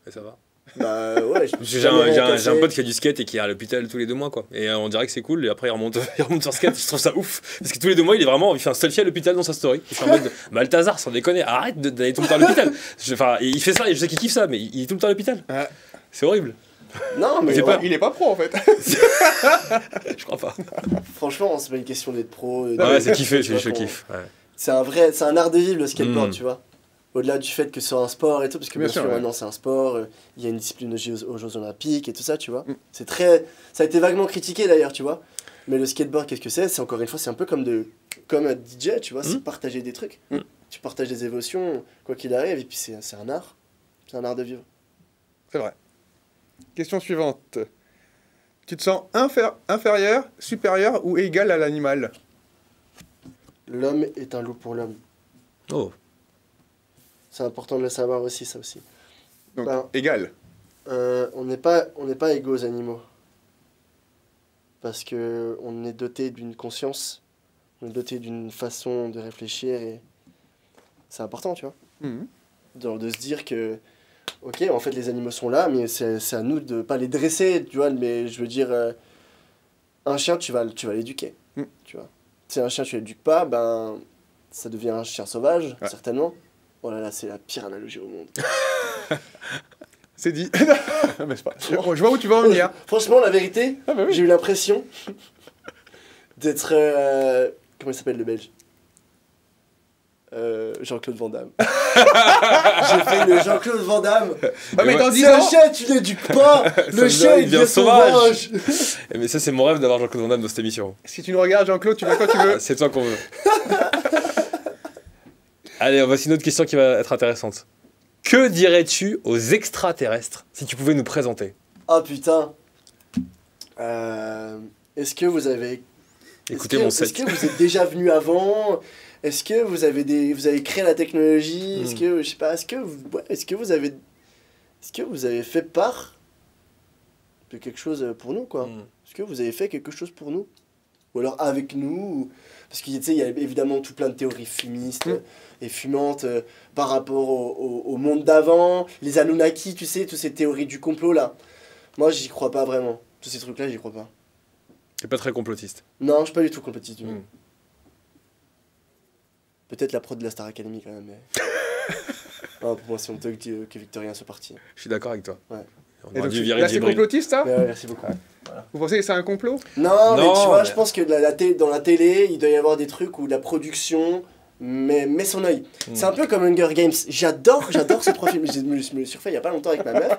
Et ça va. Bah ouais, Parce que j'ai un pote qui a du skate et qui est à l'hôpital tous les 2 mois, quoi. Et on dirait que c'est cool, et après il remonte, il remonte sur skate, je trouve ça ouf. Parce que tous les 2 mois, il fait un selfie à l'hôpital dans sa story. Je suis en mode, Balthazar, sans déconner, arrête d'aller tout le temps à l'hôpital. Enfin, il fait ça, et je sais qu'il kiffe ça, mais il est tout le temps à l'hôpital. Ouais. C'est horrible. Non, mais J'ai peur. Il est pas pro en fait. Je crois pas. franchement, c'est pas une question d'être pro. Ouais, c'est kiffé, tu vois, je qu'on- kiffe. Ouais. C'est un art de vivre le skateboard, Mm. tu vois. Au-delà du fait que c'est un sport et tout, parce que bien Bien sûr, sûr, ouais. maintenant c'est un sport, il y a une discipline aux Jeux Olympiques et tout ça, tu vois. Mm. C'est très. Ça a été vaguement critiqué d'ailleurs, tu vois. Mais le skateboard, qu'est-ce que c'est? C'est encore une fois, c'est un peu comme un DJ, tu vois, c'est partager des trucs. Mm. Tu partages des émotions, quoi qu'il arrive, et puis c'est un art. C'est un art de vivre. C'est vrai. Question suivante. Tu te sens inférieur, supérieur ou égal à l'animal? L'homme est un loup pour l'homme. Oh. C'est important de le savoir aussi, ça aussi. Donc, Ben, égal. on n'est pas égaux aux animaux. Parce que on est doté d'une conscience, on est doté d'une façon de réfléchir et c'est important, tu vois. Mhm. Genre de se dire que, ok, en fait les animaux sont là, mais c'est à nous de pas les dresser, tu vois. Mais je veux dire, un chien, tu vas l'éduquer, Mm. tu vois. Si un chien, tu l'éduques pas, ben, ça devient un chien sauvage, Ouais. certainement. Oh là là, c'est la pire analogie au monde. C'est dit. Mais c'est pas... je vois où tu vas en venir. Franchement, la vérité, Ah bah oui. j'ai eu l'impression d'être. Comment il s'appelle le belge? Jean-Claude Van Damme. J'ai fait le Jean-Claude Van Damme. Ah, mais dans 10 C'est un ans. chien, tu l'éduques pas. Le chien, il devient sauvage. Mais ça, c'est mon rêve d'avoir Jean-Claude Van Damme dans cette émission. Si tu nous regardes, Jean-Claude, tu vois quand tu veux. C'est toi qu'on veut. Allez, voici une autre question qui va être intéressante. Que dirais-tu aux extraterrestres si tu pouvais nous présenter? Ah putain. Est-ce que vous avez. Écoutez mon Est-ce set. que vous êtes déjà venu avant? Est-ce que vous avez créé la technologie? Est-ce que je sais pas, est-ce que vous avez fait part de quelque chose pour nous, quoi? Mm. Est-ce que vous avez fait quelque chose pour nous? Ou alors avec nous? Parce qu'il y a évidemment tout plein de théories fumistes et fumantes par rapport au monde d'avant, les Anunnaki, tu sais, toutes ces théories du complot là. Moi, j'y crois pas vraiment. Tous ces trucs là, j'y crois pas. T'es pas très complotiste. Non, je suis pas du tout compétitif. Mm. Peut-être la prod de la Star Academy quand même, mais. Ah, pour moi, c'est honteux que Victorien soit parti. Je suis d'accord avec toi. Ouais. On Et aurait donc, dû virer là, c'est Djibril. complotiste, ça? Mais ouais, merci beaucoup. Vous pensez que c'est un complot? Non, mais Non, tu vois, mais- je pense que dans la télé, il doit y avoir des trucs où la production met son œil. C'est un peu comme Hunger Games. J'adore ce trois films. Je me le suis refait il y a pas longtemps avec ma meuf.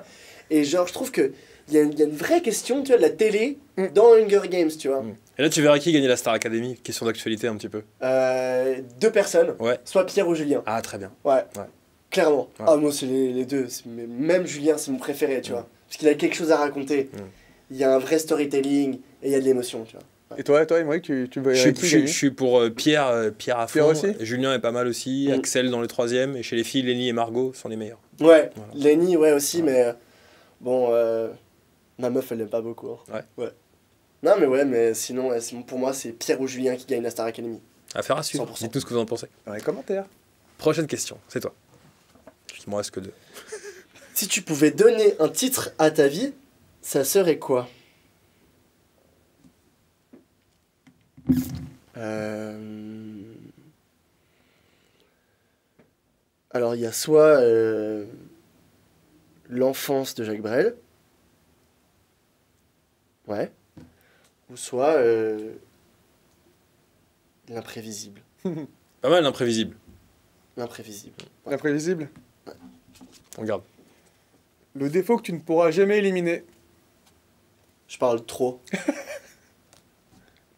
Et genre, je trouve que il y a une vraie question, tu vois, de la télé dans Hunger Games, tu vois. Et là, tu verrais qui gagner la Star Academy? Question d'actualité un petit peu. 2 personnes, Ouais. soit Pierre ou Julien. Ah, très bien. Ouais. Ouais. Clairement. Ouais. Ah, moi, c'est les deux. Même Julien, c'est mon préféré, tu vois. Parce qu'il a quelque chose à raconter. Il y a un vrai storytelling et il y a de l'émotion, tu vois. Et toi, Émeric, tu veux Je suis pour Pierre à Pierre fond. aussi Julien est pas mal aussi. Mm. Axel dans le troisième. Et chez les filles, Lenny et Margot sont les meilleurs. Ouais, Voilà. Lenny, ouais, aussi, mais bon, ma meuf, elle l'aime pas beaucoup. Hein. Ouais. Non, mais ouais, mais sinon, pour moi, c'est Pierre ou Julien qui gagne la Star Academy. Affaire à suivre. 100%. Dites-nous ce que vous en pensez. dans les commentaires. Prochaine question, c'est toi. Il m'en reste que 2. Si tu pouvais donner un titre à ta vie, ça serait quoi? Alors, il y a soit l'enfance de Jacques Brel, ouais, ou soit l'imprévisible. Pas mal, l'imprévisible. L'imprévisible. L'imprévisible. On garde. Le défaut que tu ne pourras jamais éliminer. Je parle trop.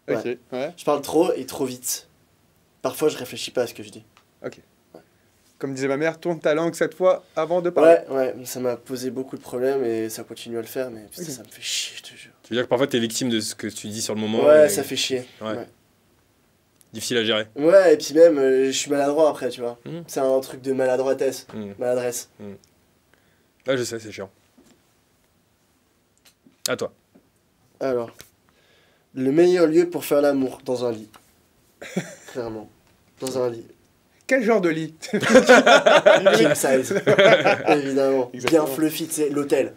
Ok, ouais. Je parle trop et trop vite. Parfois, je réfléchis pas à ce que je dis. Comme disait ma mère, tourne ta langue cette fois avant de parler. Ouais, ça m'a posé beaucoup de problèmes et ça continue à le faire, mais putain, Ok. ça me fait chier, je te jure. Tu veux dire que parfois, t'es victime de ce que tu dis sur le moment. Ouais, et ça fait chier. Ouais. Difficile à gérer. Ouais, et puis même, je suis maladroit après, tu vois. Mhm. C'est un truc de maladroitesse, maladresse. Ouais, je sais, c'est chiant. À toi. Alors, le meilleur lieu pour faire l'amour, dans un lit. Clairement. Dans un lit. Quel genre de lit? King size. Évidemment. Bien Exactement. fluffy, tu sais, l'hôtel.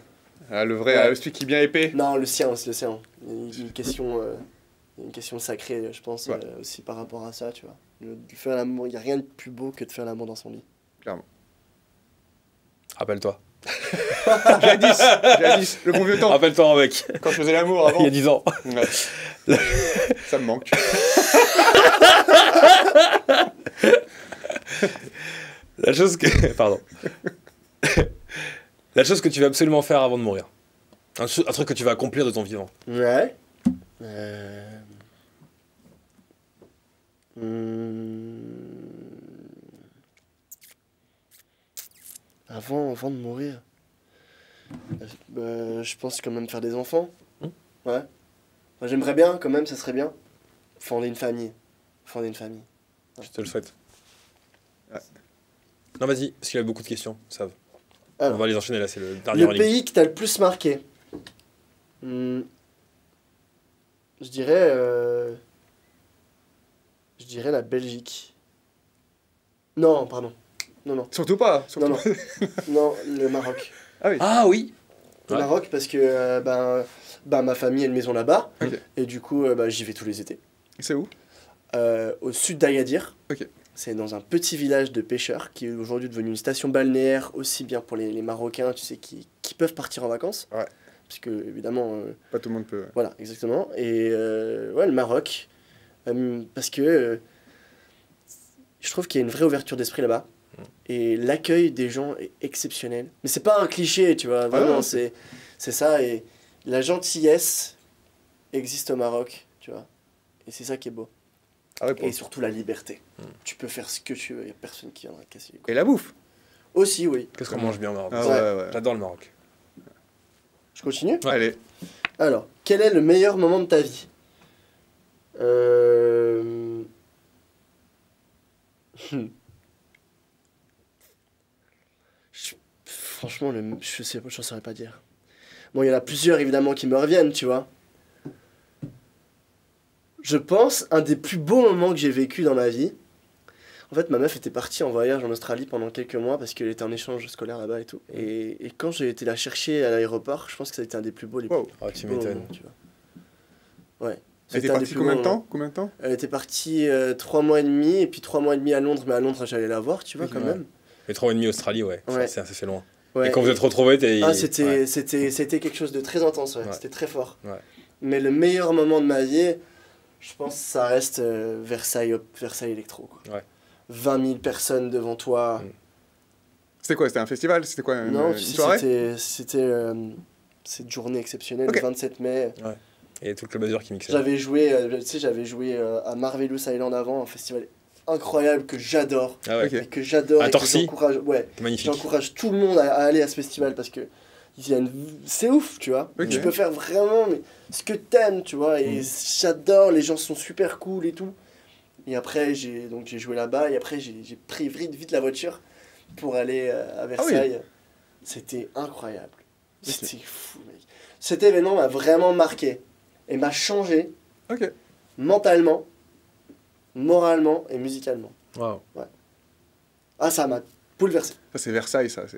Ah, le vrai, Ouais. celui qui est bien épais. Non, le sien, c'est le sien. Il y a une question sacrée, je pense, Ouais. aussi par rapport à ça, tu vois. De faire l'amour, il n'y a rien de plus beau que de faire l'amour dans son lit. Rappelle-toi. Jadis, le bon vieux temps. Rappelle-toi, mec, Quand je faisais l'amour avant. il y a 10 ans. Ouais. Ça me manque. La chose que... Pardon. La chose que tu vas absolument faire avant de mourir. Un truc que tu vas accomplir de ton vivant. Ouais. Avant de mourir, je pense quand même faire des enfants. Hmm. Ouais. Enfin, j'aimerais bien, quand même, ça serait bien. Fonder une famille. Fonder une famille. Je te le souhaite. Ouais. Non, vas-y, parce qu'il y a beaucoup de questions, ça. Alors, On va les enchaîner là, c'est le dernier en le ligne. pays qui t'a le plus marqué. Je dirais... Je dirais la Belgique. Non, pardon. Non. Surtout pas. Surtout Non, non, le Maroc. Ah oui. Ah oui. Le Ouais. Maroc parce que ma famille a une maison là-bas. Ok. Et du coup, j'y vais tous les étés. C'est où? Au sud d'Agadir. Ok. C'est dans un petit village de pêcheurs qui est aujourd'hui devenu une station balnéaire, aussi bien pour les Marocains, tu sais, qui peuvent partir en vacances. Ouais. Parce que, évidemment, Pas tout le monde peut. voilà, exactement. Et ouais, le Maroc. Parce que je trouve qu'il y a une vraie ouverture d'esprit là-bas. Et l'accueil des gens est exceptionnel. Mais c'est pas un cliché, tu vois. Vraiment, non, c'est ça. Et la gentillesse existe au Maroc, tu vois. Et c'est ça qui est beau. Ah ouais, pour- Et surtout la liberté. Tu peux faire ce que tu veux, il n'y a personne qui viendra te casser les couilles. Et la bouffe. Aussi, oui. Qu'est-ce qu'on mange bien au Maroc. Ah Ouais. ouais. J'adore le Maroc. Je continue. Ouais. Allez. Alors, quel est le meilleur moment de ta vie Franchement, je sais pas, je saurais pas dire. Bon, il y en a plusieurs évidemment qui me reviennent, tu vois. Je pense un des plus beaux moments que j'ai vécu dans ma vie. En fait, ma meuf était partie en voyage en Australie pendant quelques mois parce qu'elle était en échange scolaire là-bas et tout. Et quand j'ai été la chercher à l'aéroport, je pense que ça a été un des plus beaux, les Wow. plus Oh, tu beaux m'étonnes. moments, tu vois. Ouais. Elle était C'était un des partie plus combien beaux de moments. temps? Combien de temps? Elle était partie 3 mois et demi, et puis 3 mois et demi à Londres, mais à Londres j'allais la voir, tu vois, Ok, quand ouais. même. Et 3 et demi Australie, ouais. Ouais. Ça fait loin. Ouais, et quand vous êtes retrouvés, t'es. Ouais. c'était quelque chose de très intense, ouais. Ouais. C'était très fort. Ouais. Mais le meilleur moment de ma vie, je pense que ça reste Versailles Electro, quoi. Ouais. 20 000 personnes devant toi. C'était quoi? C'était un festival? C'était quoi? Non, Une tu sais, soirée? c'était cette journée exceptionnelle, Ok. le 27 mai. Et tout le club Azur qui mixait. J'avais joué, à Marvelous Island avant, un festival incroyable que j'adore. Ah ouais. Ok. Et que j'adore À et que Torcy. j'encourage. Ouais. Magnifique. J'encourage tout le monde à aller à ce festival parce que c'est ouf, tu vois. Ok. Tu peux faire vraiment ce que t'aimes, tu vois. Et j'adore, les gens sont super cool et tout. Et après, j'ai joué là-bas et après, j'ai pris vite la voiture pour aller à Versailles. C'était incroyable. C'était fou, mec. Cet événement m'a vraiment marqué et m'a changé Ok. mentalement, moralement et musicalement. Waouh. Ah, ça m'a bouleversé, Ça, c'est Versailles, ça. Ça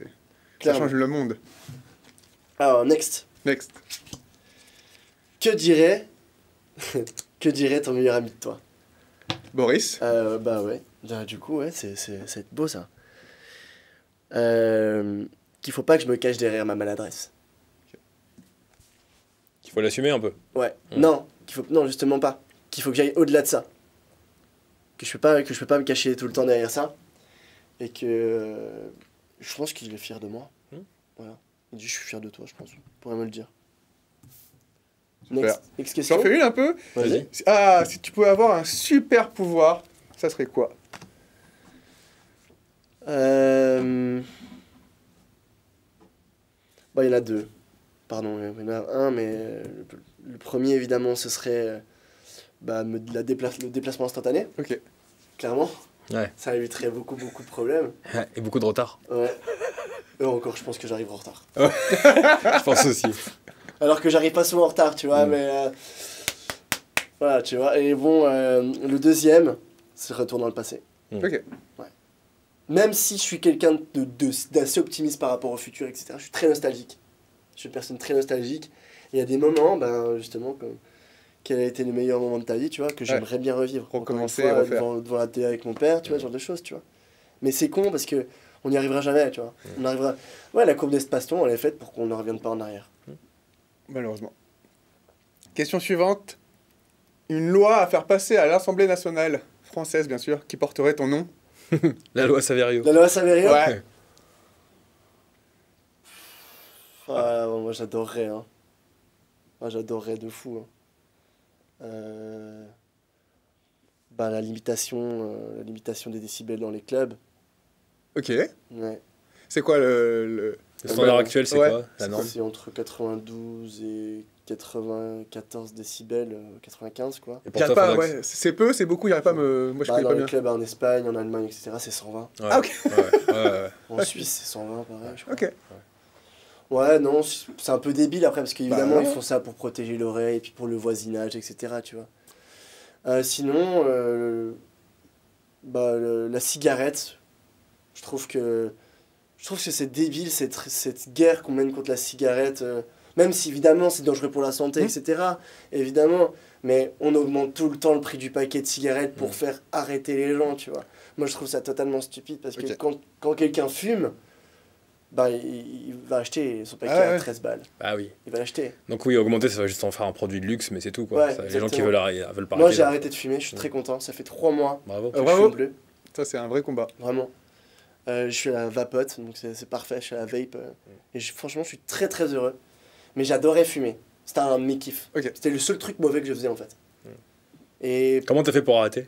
clairement. change le monde. Alors, next. Next. Que dirait que dirait ton meilleur ami de toi? Boris. Bah ouais. Du coup, ouais, c'est beau ça. Qu'il faut pas que je me cache derrière ma maladresse. Il faut l'assumer un peu. Ouais. Non, non, justement pas. Qu'il faut que j'aille au-delà de ça. Que je peux pas me cacher tout le temps derrière ça. Et que je pense qu'il est fier de moi. Voilà. Il dit je suis fier de toi, je pense. Il pourrait me le dire. Next J'en question. fais une un peu? Vas-y. Ah, si tu pouvais avoir un super pouvoir, ça serait quoi? Bah, il y en a deux. Pardon, il y en a un, mais le premier, évidemment, ce serait le déplacement instantané, Ok. clairement. Ouais. Ça éviterait beaucoup de problèmes. Et beaucoup de retard. Ouais. Et encore, je pense que j'arrive en retard. Je pense aussi. Alors que j'arrive pas souvent en retard, tu vois, mais... voilà, tu vois. Et bon, le deuxième, c'est le retour dans le passé. Ok. Même si je suis quelqu'un d'assez optimiste par rapport au futur, etc., je suis très nostalgique. Je suis une personne très nostalgique. Et il y a des moments, justement, comme quel a été le meilleur moment de ta vie, tu vois, que j'aimerais bien revivre. Recommencer Encore une et fois, refaire. devant la télé avec mon père, tu vois, ce genre de choses, tu vois. Mais c'est con parce que On n'y arrivera jamais, tu vois. On arrivera... Ouais, la courbe d'espace-temps, elle est faite pour qu'on ne revienne pas en arrière. Malheureusement. Question suivante. Une loi à faire passer à l'Assemblée nationale, française bien sûr, qui porterait ton nom. La loi Saverio. La loi Saverio. Ouais. Ah, moi j'adorerais, hein. Moi j'adorerais de fou. Hein. Bah, la limitation des décibels dans les clubs. Ok. Ouais. C'est quoi le... Le standard Ouais. actuel, c'est Ouais. quoi la norme? C'est entre 92 et 94 décibels, 95 quoi. Et pour J'arrive toi, pas, faudrait ouais. C'est peu, c'est beaucoup, j'arrive pas à me... Moi je Bah, connais dans pas les bien. clubs en Espagne, en Allemagne, etc., c'est 120. que- Ouais. Ah, ok. Ouais. En Suisse, c'est 120, pareil, je crois. Ok. Ouais, non, c'est un peu débile après, parce qu'évidemment, Bah, ouais. ils font ça pour protéger l'oreille, et puis pour le voisinage, etc., tu vois. Sinon, la cigarette, je trouve que c'est débile, cette guerre qu'on mène contre la cigarette, même si évidemment c'est dangereux pour la santé, etc., évidemment, mais on augmente tout le temps le prix du paquet de cigarettes pour faire arrêter les gens, tu vois. Moi, je trouve ça totalement stupide, parce que Ok. quand quelqu'un fume, bah, il va acheter son paquet Ah ouais, à ouais. 13 balles. Ah oui. Il va l'acheter. Donc oui, augmenter, ça va juste en faire un produit de luxe, mais c'est tout quoi. Ouais, Ça, les gens qui exactement. veulent pas Moi, arrêter, j'ai là. arrêté de fumer, je suis très content. Ça fait 3 mois Bravo. que je Bravo. fume plus. Ça c'est un vrai combat. Vraiment. Je suis à la vapote, donc c'est parfait. Je suis à la vape. Et franchement, je suis très très heureux. Mais j'adorais fumer. C'était un de mes kiffs. Ok. C'était le seul truc mauvais que je faisais en fait. Et Comment t'as fait pour arrêter?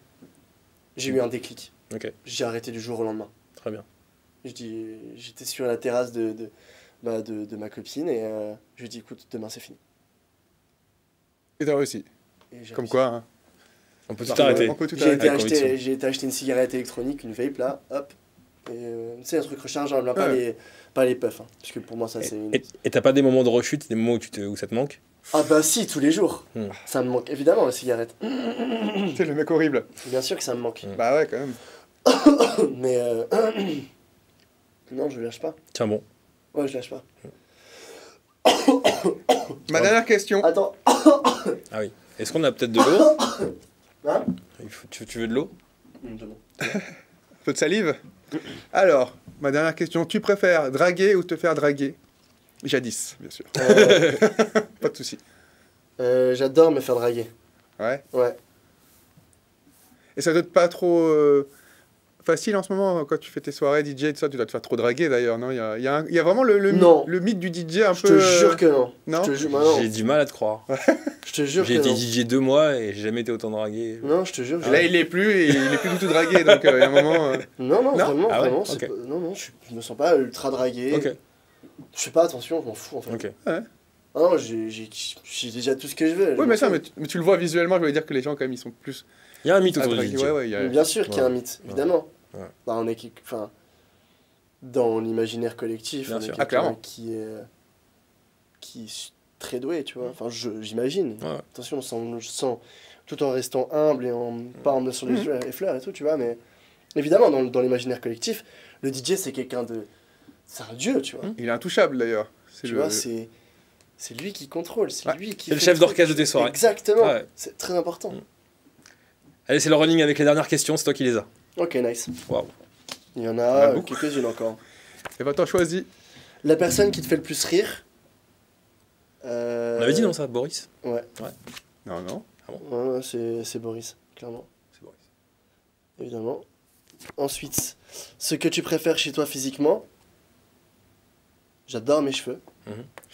j'ai eu un déclic. Ok, J'ai arrêté du jour au lendemain. très bien. J'étais sur la terrasse de ma copine et je lui ai dit écoute, demain c'est fini. Et t'as réussi. Et j'ai Comme réussi. quoi, hein. On peut Bah, tout arrêter. On peut tout J'ai arrêter. Avec conviction. j'ai été acheter une cigarette électronique, une vape là, hop. Et tu sais, un truc rechargeable, hein, Ouais. pas les puffs. Hein, parce que pour moi, ça c'est une... Et t'as pas des moments de rechute, des moments où ça te manque? Ah bah si, tous les jours. Hmm. Ça me manque évidemment la cigarette. C'est le mec horrible. Bien sûr que ça me manque. Bah ouais, quand même. Mais non, je lâche pas. Tiens bon. Ouais, je lâche pas. Ma dernière question. Attends. Ah oui. Est-ce qu'on a peut-être de l'eau? Hein Tu veux de l'eau? Un peu de salive. Alors, ma dernière question. Tu préfères draguer ou te faire draguer? Jadis, bien sûr. Pas de souci. J'adore me faire draguer. Ouais. Ouais. Et ça doit être pas trop facile en ce moment quand tu fais tes soirées DJ et tout ça. Tu dois te faire trop draguer d'ailleurs, non? Il y a vraiment Non. le mythe du DJ un Je peu. te jure que non. non Je te jure, bah non. J'ai du mal à te croire. Je te jure que J'ai été non. DJ 2 mois et j'ai jamais été autant dragué. Non, je te jure. Et là, il est plus et il est plus du tout dragué. Donc, il y a un moment. Non, Non vraiment, Ah ouais, vraiment. ok. Non, je me sens pas ultra dragué. Ok, Je fais pas attention, je m'en fous en fait. ok. Ah non, j'ai déjà tout ce que je veux. Oui, mais ça, mais tu le vois visuellement. Je voulais dire que les gens, quand même, ils sont plus. Il y a un mythe à autour du draguer. DJ. Ouais, ouais, il y a- Bien sûr qu'il y a un mythe, Ouais. évidemment. Ouais. Bah, on est enfin, dans l'imaginaire collectif, Bien on est sûr. Ah, quelqu'un clairement. qui est très doué, tu vois. Enfin, j'imagine. Ouais. Attention, tout en restant humble et pas en me sur les fleurs et tout, tu vois. Mais évidemment, dans l'imaginaire collectif, le DJ, c'est quelqu'un de... C'est un dieu, tu vois. Il est intouchable d'ailleurs. C'est Tu le- vois, c'est lui qui contrôle, c'est Ouais. lui qui C'est le fait chef truc. d'orchestre de tes soirées. Exactement, Ouais. c'est très important. Allez, c'est le running avec les dernières questions, c'est toi qui les as. Ok, nice. Waouh. Il y en en a a beaucoup. quelques-unes encore. Et ben, t'en choisis. La personne qui te fait le plus rire. On avait dit non ça, Boris? Ouais, Non, non. ouais, c'est Boris, clairement, C'est Boris. évidemment. Ensuite, ce que tu préfères chez toi physiquement. J'adore mes cheveux.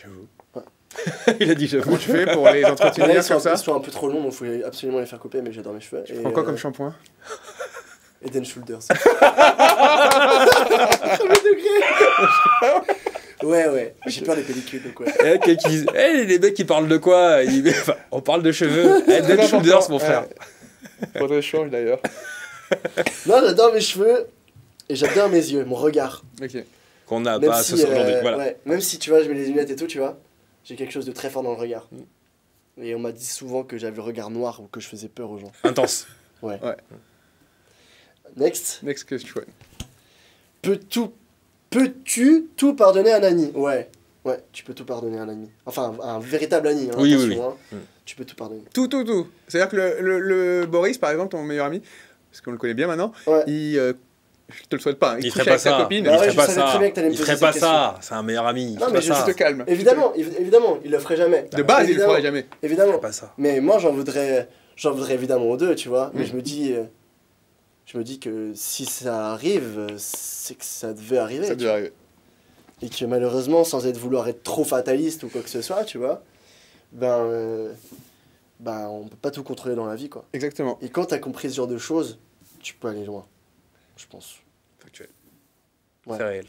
J'avoue. Il a dit j'avoue. Comment tu fais pour les Là, entretenir ils comme ça? sont un peu trop longs, donc il faut absolument les faire couper, mais j'adore mes cheveux. Tu prends quoi comme shampoing? Eden Shoulders. Ouais, j'ai peur des pellicules, donc ouais. Les mecs qui parlent de quoi? Enfin, on parle de cheveux. Dead Très Shoulders, important. mon frère. Ouais. Faudrait que je change d'ailleurs. Non, j'adore mes cheveux et j'adore mes yeux, mon regard. Ok. Qu'on n'a Même pas si, ce soir aujourd'hui. Voilà. ouais, même si tu vois, je mets les lunettes et tout, tu vois, j'ai quelque chose de très fort dans le regard. Et on m'a dit souvent que j'avais le regard noir ou que je faisais peur aux gens. Intense. Ouais. Ouais. Next. Next question. Peux-tu tout pardonner à un ami? Ouais. Ouais, tu peux tout pardonner à un ami. Enfin, un véritable ami. Hein, Oui, attention, oui. hein. Tu peux tout pardonner. Tout. C'est-à-dire que le Boris, par exemple, ton meilleur ami, parce qu'on le connaît bien maintenant, Ouais. il Je te le souhaite pas. Hein. Il couche ferait pas avec ta ça. copine. Il Ah ouais, ferait je pas savais très ça. bien que t'allais me Il poser ferait pas cette ça. C'est un meilleur ami. Il Non, ferait mais pas je ça. Tu te calmes. Évidemment, évidemment, il le ferait jamais. De base, il le Évidemment. ferait jamais. Il Évidemment. ferait pas ça. Mais moi, j'en voudrais évidemment aux deux, tu vois. Mais Mm. je me dis que si ça arrive, c'est que ça devait arriver. Ça tu devait arriver. Et que malheureusement, sans vouloir être trop fataliste ou quoi que ce soit, tu vois, ben on peut pas tout contrôler dans la vie, quoi. Exactement. Et quand t'as compris ce genre de choses, tu peux aller loin, je pense. Factuel. Ouais. C'est réel.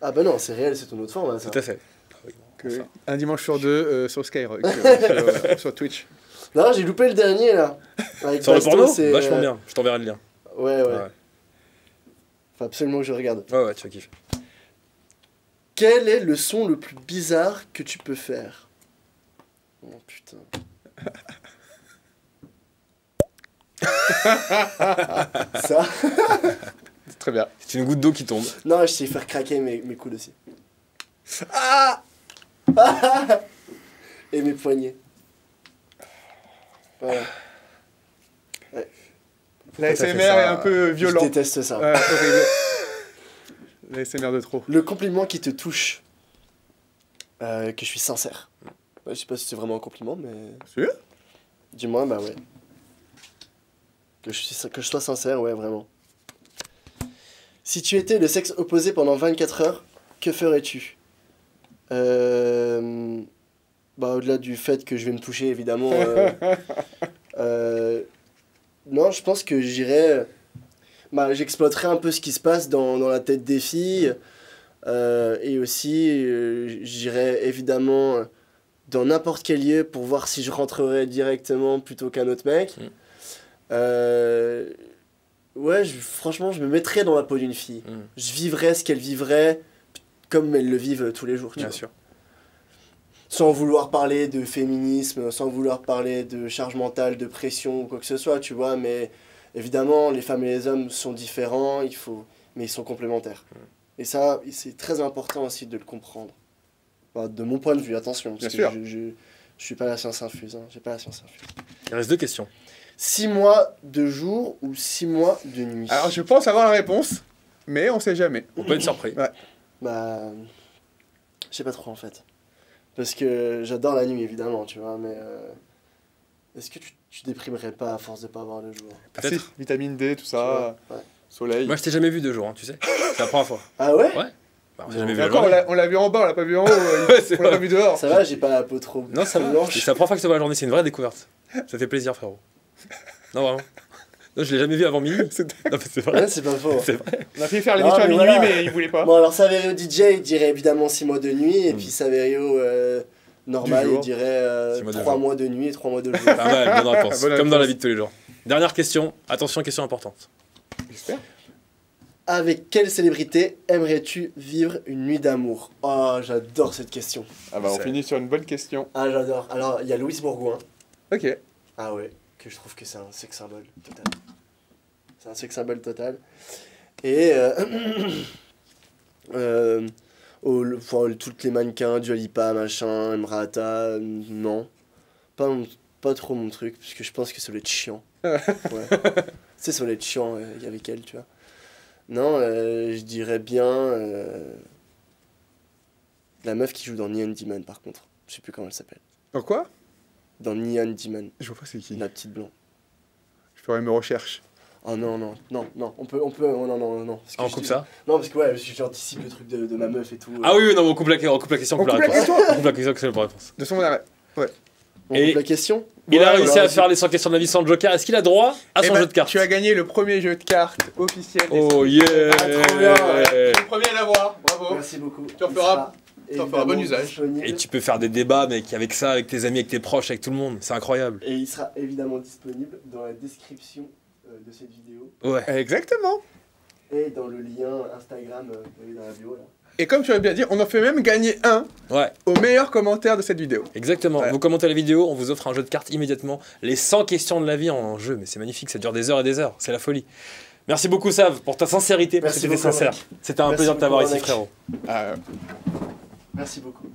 Ah bah non, c'est réel, c'est une autre forme, hein, ça. Tout à fait. Ah oui, Que enfin. un dimanche sur deux sur Skyrock, sur Twitch. Non, j'ai loupé le dernier, là. Avec Sur le Bastos porno, et, vachement bien. Je t'enverrai le lien. Ouais. Ouais. Faut absolument que je regarde. Ouais, tu vas kiffer. Quel est le son le plus bizarre que tu peux faire? Oh putain. Ça? C'est très bien. C'est une goutte d'eau qui tombe. Non, je sais faire craquer mes coudes aussi. Ah Et mes poignets. Voilà. La Ça fait SMR ça. est un peu violent. Je déteste ça. Ouais, horrible. La SMR de trop. Le compliment qui te touche. Que je suis sincère. Ouais, je sais pas si c'est vraiment un compliment, mais. Sûr? Dis-moi, bah ouais. Que je sois sincère, ouais, vraiment. Si tu étais le sexe opposé pendant 24 heures, que ferais-tu? Bah, au-delà du fait que je vais me toucher, évidemment. Non, je pense que j'irais. Bah, j'exploiterais un peu ce qui se passe dans la tête des filles. Et aussi, j'irais évidemment dans n'importe quel lieu pour voir si je rentrerais directement plutôt qu'un autre mec. Ouais, franchement, je me mettrais dans la peau d'une fille. Je vivrais ce qu'elle vivrait comme elles le vivent tous les jours. Tu Bien vois. sûr. Sans vouloir parler de féminisme, sans vouloir parler de charge mentale, de pression ou quoi que ce soit, tu vois. Mais évidemment, les femmes et les hommes sont différents, mais ils sont complémentaires. Et ça, c'est très important aussi de le comprendre. Enfin, de mon point de vue, attention. Parce Bien que sûr. je suis pas la science infuse, hein, j'ai pas la science infuse. Il reste 2 questions. 6 mois de jour ou 6 mois de nuit? Alors, je pense avoir la réponse, mais on sait jamais. On peut être surpris. Bah, je sais pas trop en fait. Parce que j'adore la nuit évidemment, tu vois, mais est-ce que tu déprimerais pas à force de pas avoir le jour? Ah, Peut-être. si, vitamine D, tout Tu ça, vois, ouais. soleil. Moi, je t'ai jamais vu 2 jours, hein, tu sais. C'est la première fois. Ah ouais? Ouais. Bah, on s'est Non. jamais vu Mais la encore, journée. on l'a vu en bas, on l'a pas vu en haut. Ouais, c'est on l'a vrai. pas vu dehors. Ça va, j'ai pas la peau trop, Non, ça trop va. blanche. C'est la première fois que je te vois la journée, c'est une vraie découverte. Ça fait plaisir, frérot. Non, vraiment. Non, je l'ai jamais vu avant minuit. C'est- Non, mais c'est vrai. Ouais, c'est pas faux. C'est vrai. On a fait faire Non, l'émission à mais minuit, voilà. mais il voulait pas. Bon, alors Saverio DJ, il dirait évidemment 6 mois de nuit, et puis Saverio normal, Du jour. il dirait 6 mois de 3 jour. mois de nuit et 3 mois de jour. Pas mal, bonne réponse. Bonne Comme dans la réponse. vie de tous les jours. Dernière question. Attention, question importante. J'espère. Avec quelle célébrité aimerais-tu vivre une nuit d'amour? Oh, j'adore cette question. Ah bah, on C'est- finit sur une bonne question. Ah, j'adore. Alors, il y a Louise Bourgoin. Ok. Ah ouais, que je trouve que c'est un sex symbole total. C'est un sex symbole total. Et toutes les mannequins, Dua Lipa, machin, Emrata, non. Pas trop mon truc, parce que je pense que ça va être chiant. Ouais. Tu sais, ça va être chiant avec elle, tu vois. Non, je dirais bien la meuf qui joue dans Neon Demon, par contre. Je sais plus comment elle s'appelle. Dans quoi? Dans Neon Demon, Je vois pas c'est qui. la petite blonde. Je ferai mes recherches. Oh non, on peut, oh non. Parce que Ah, on je coupe dis- ça. Non, parce que ouais, j'anticipe le truc de ma meuf et tout. Ah oui, non, mais on coupe la question, on coupe la question, On coupe la réponse. question. On coupe la question, que c'est la bonne réponse. De son arrêt. On Et- coupe la question. Il a Ouais, réussi alors, à faire les 100 questions de la vie sans joker. Est-ce qu'il a droit à Eh son ben, jeu de cartes? Tu as gagné le premier jeu de cartes officiel. des Oh 100. yeah! Ah, trop bien, Le premier à l'avoir. Bravo. Merci beaucoup. Tu en Il feras- sera tu en feras évidemment bon usage. disponible. Et tu peux faire des débats, mec, avec ça, avec tes amis, avec tes proches, avec tout le monde. C'est incroyable. Et il sera évidemment disponible dans la description de cette vidéo Ouais. Exactement. et dans le lien Instagram dans la bio là. Et comme tu as bien dit, on en fait même gagner un Ouais, au meilleur commentaire de cette vidéo. exactement. Ouais. Vous commentez la vidéo, on vous offre un jeu de cartes immédiatement. Les 100 questions de la vie en jeu, mais c'est magnifique, ça dure des heures et des heures. C'est la folie. Merci beaucoup, Sav, pour ta sincérité, parce que Merci c'était beaucoup, sincère. mec. C'était un Merci plaisir de t'avoir beaucoup, ici, mec. frérot. Ah, Merci beaucoup.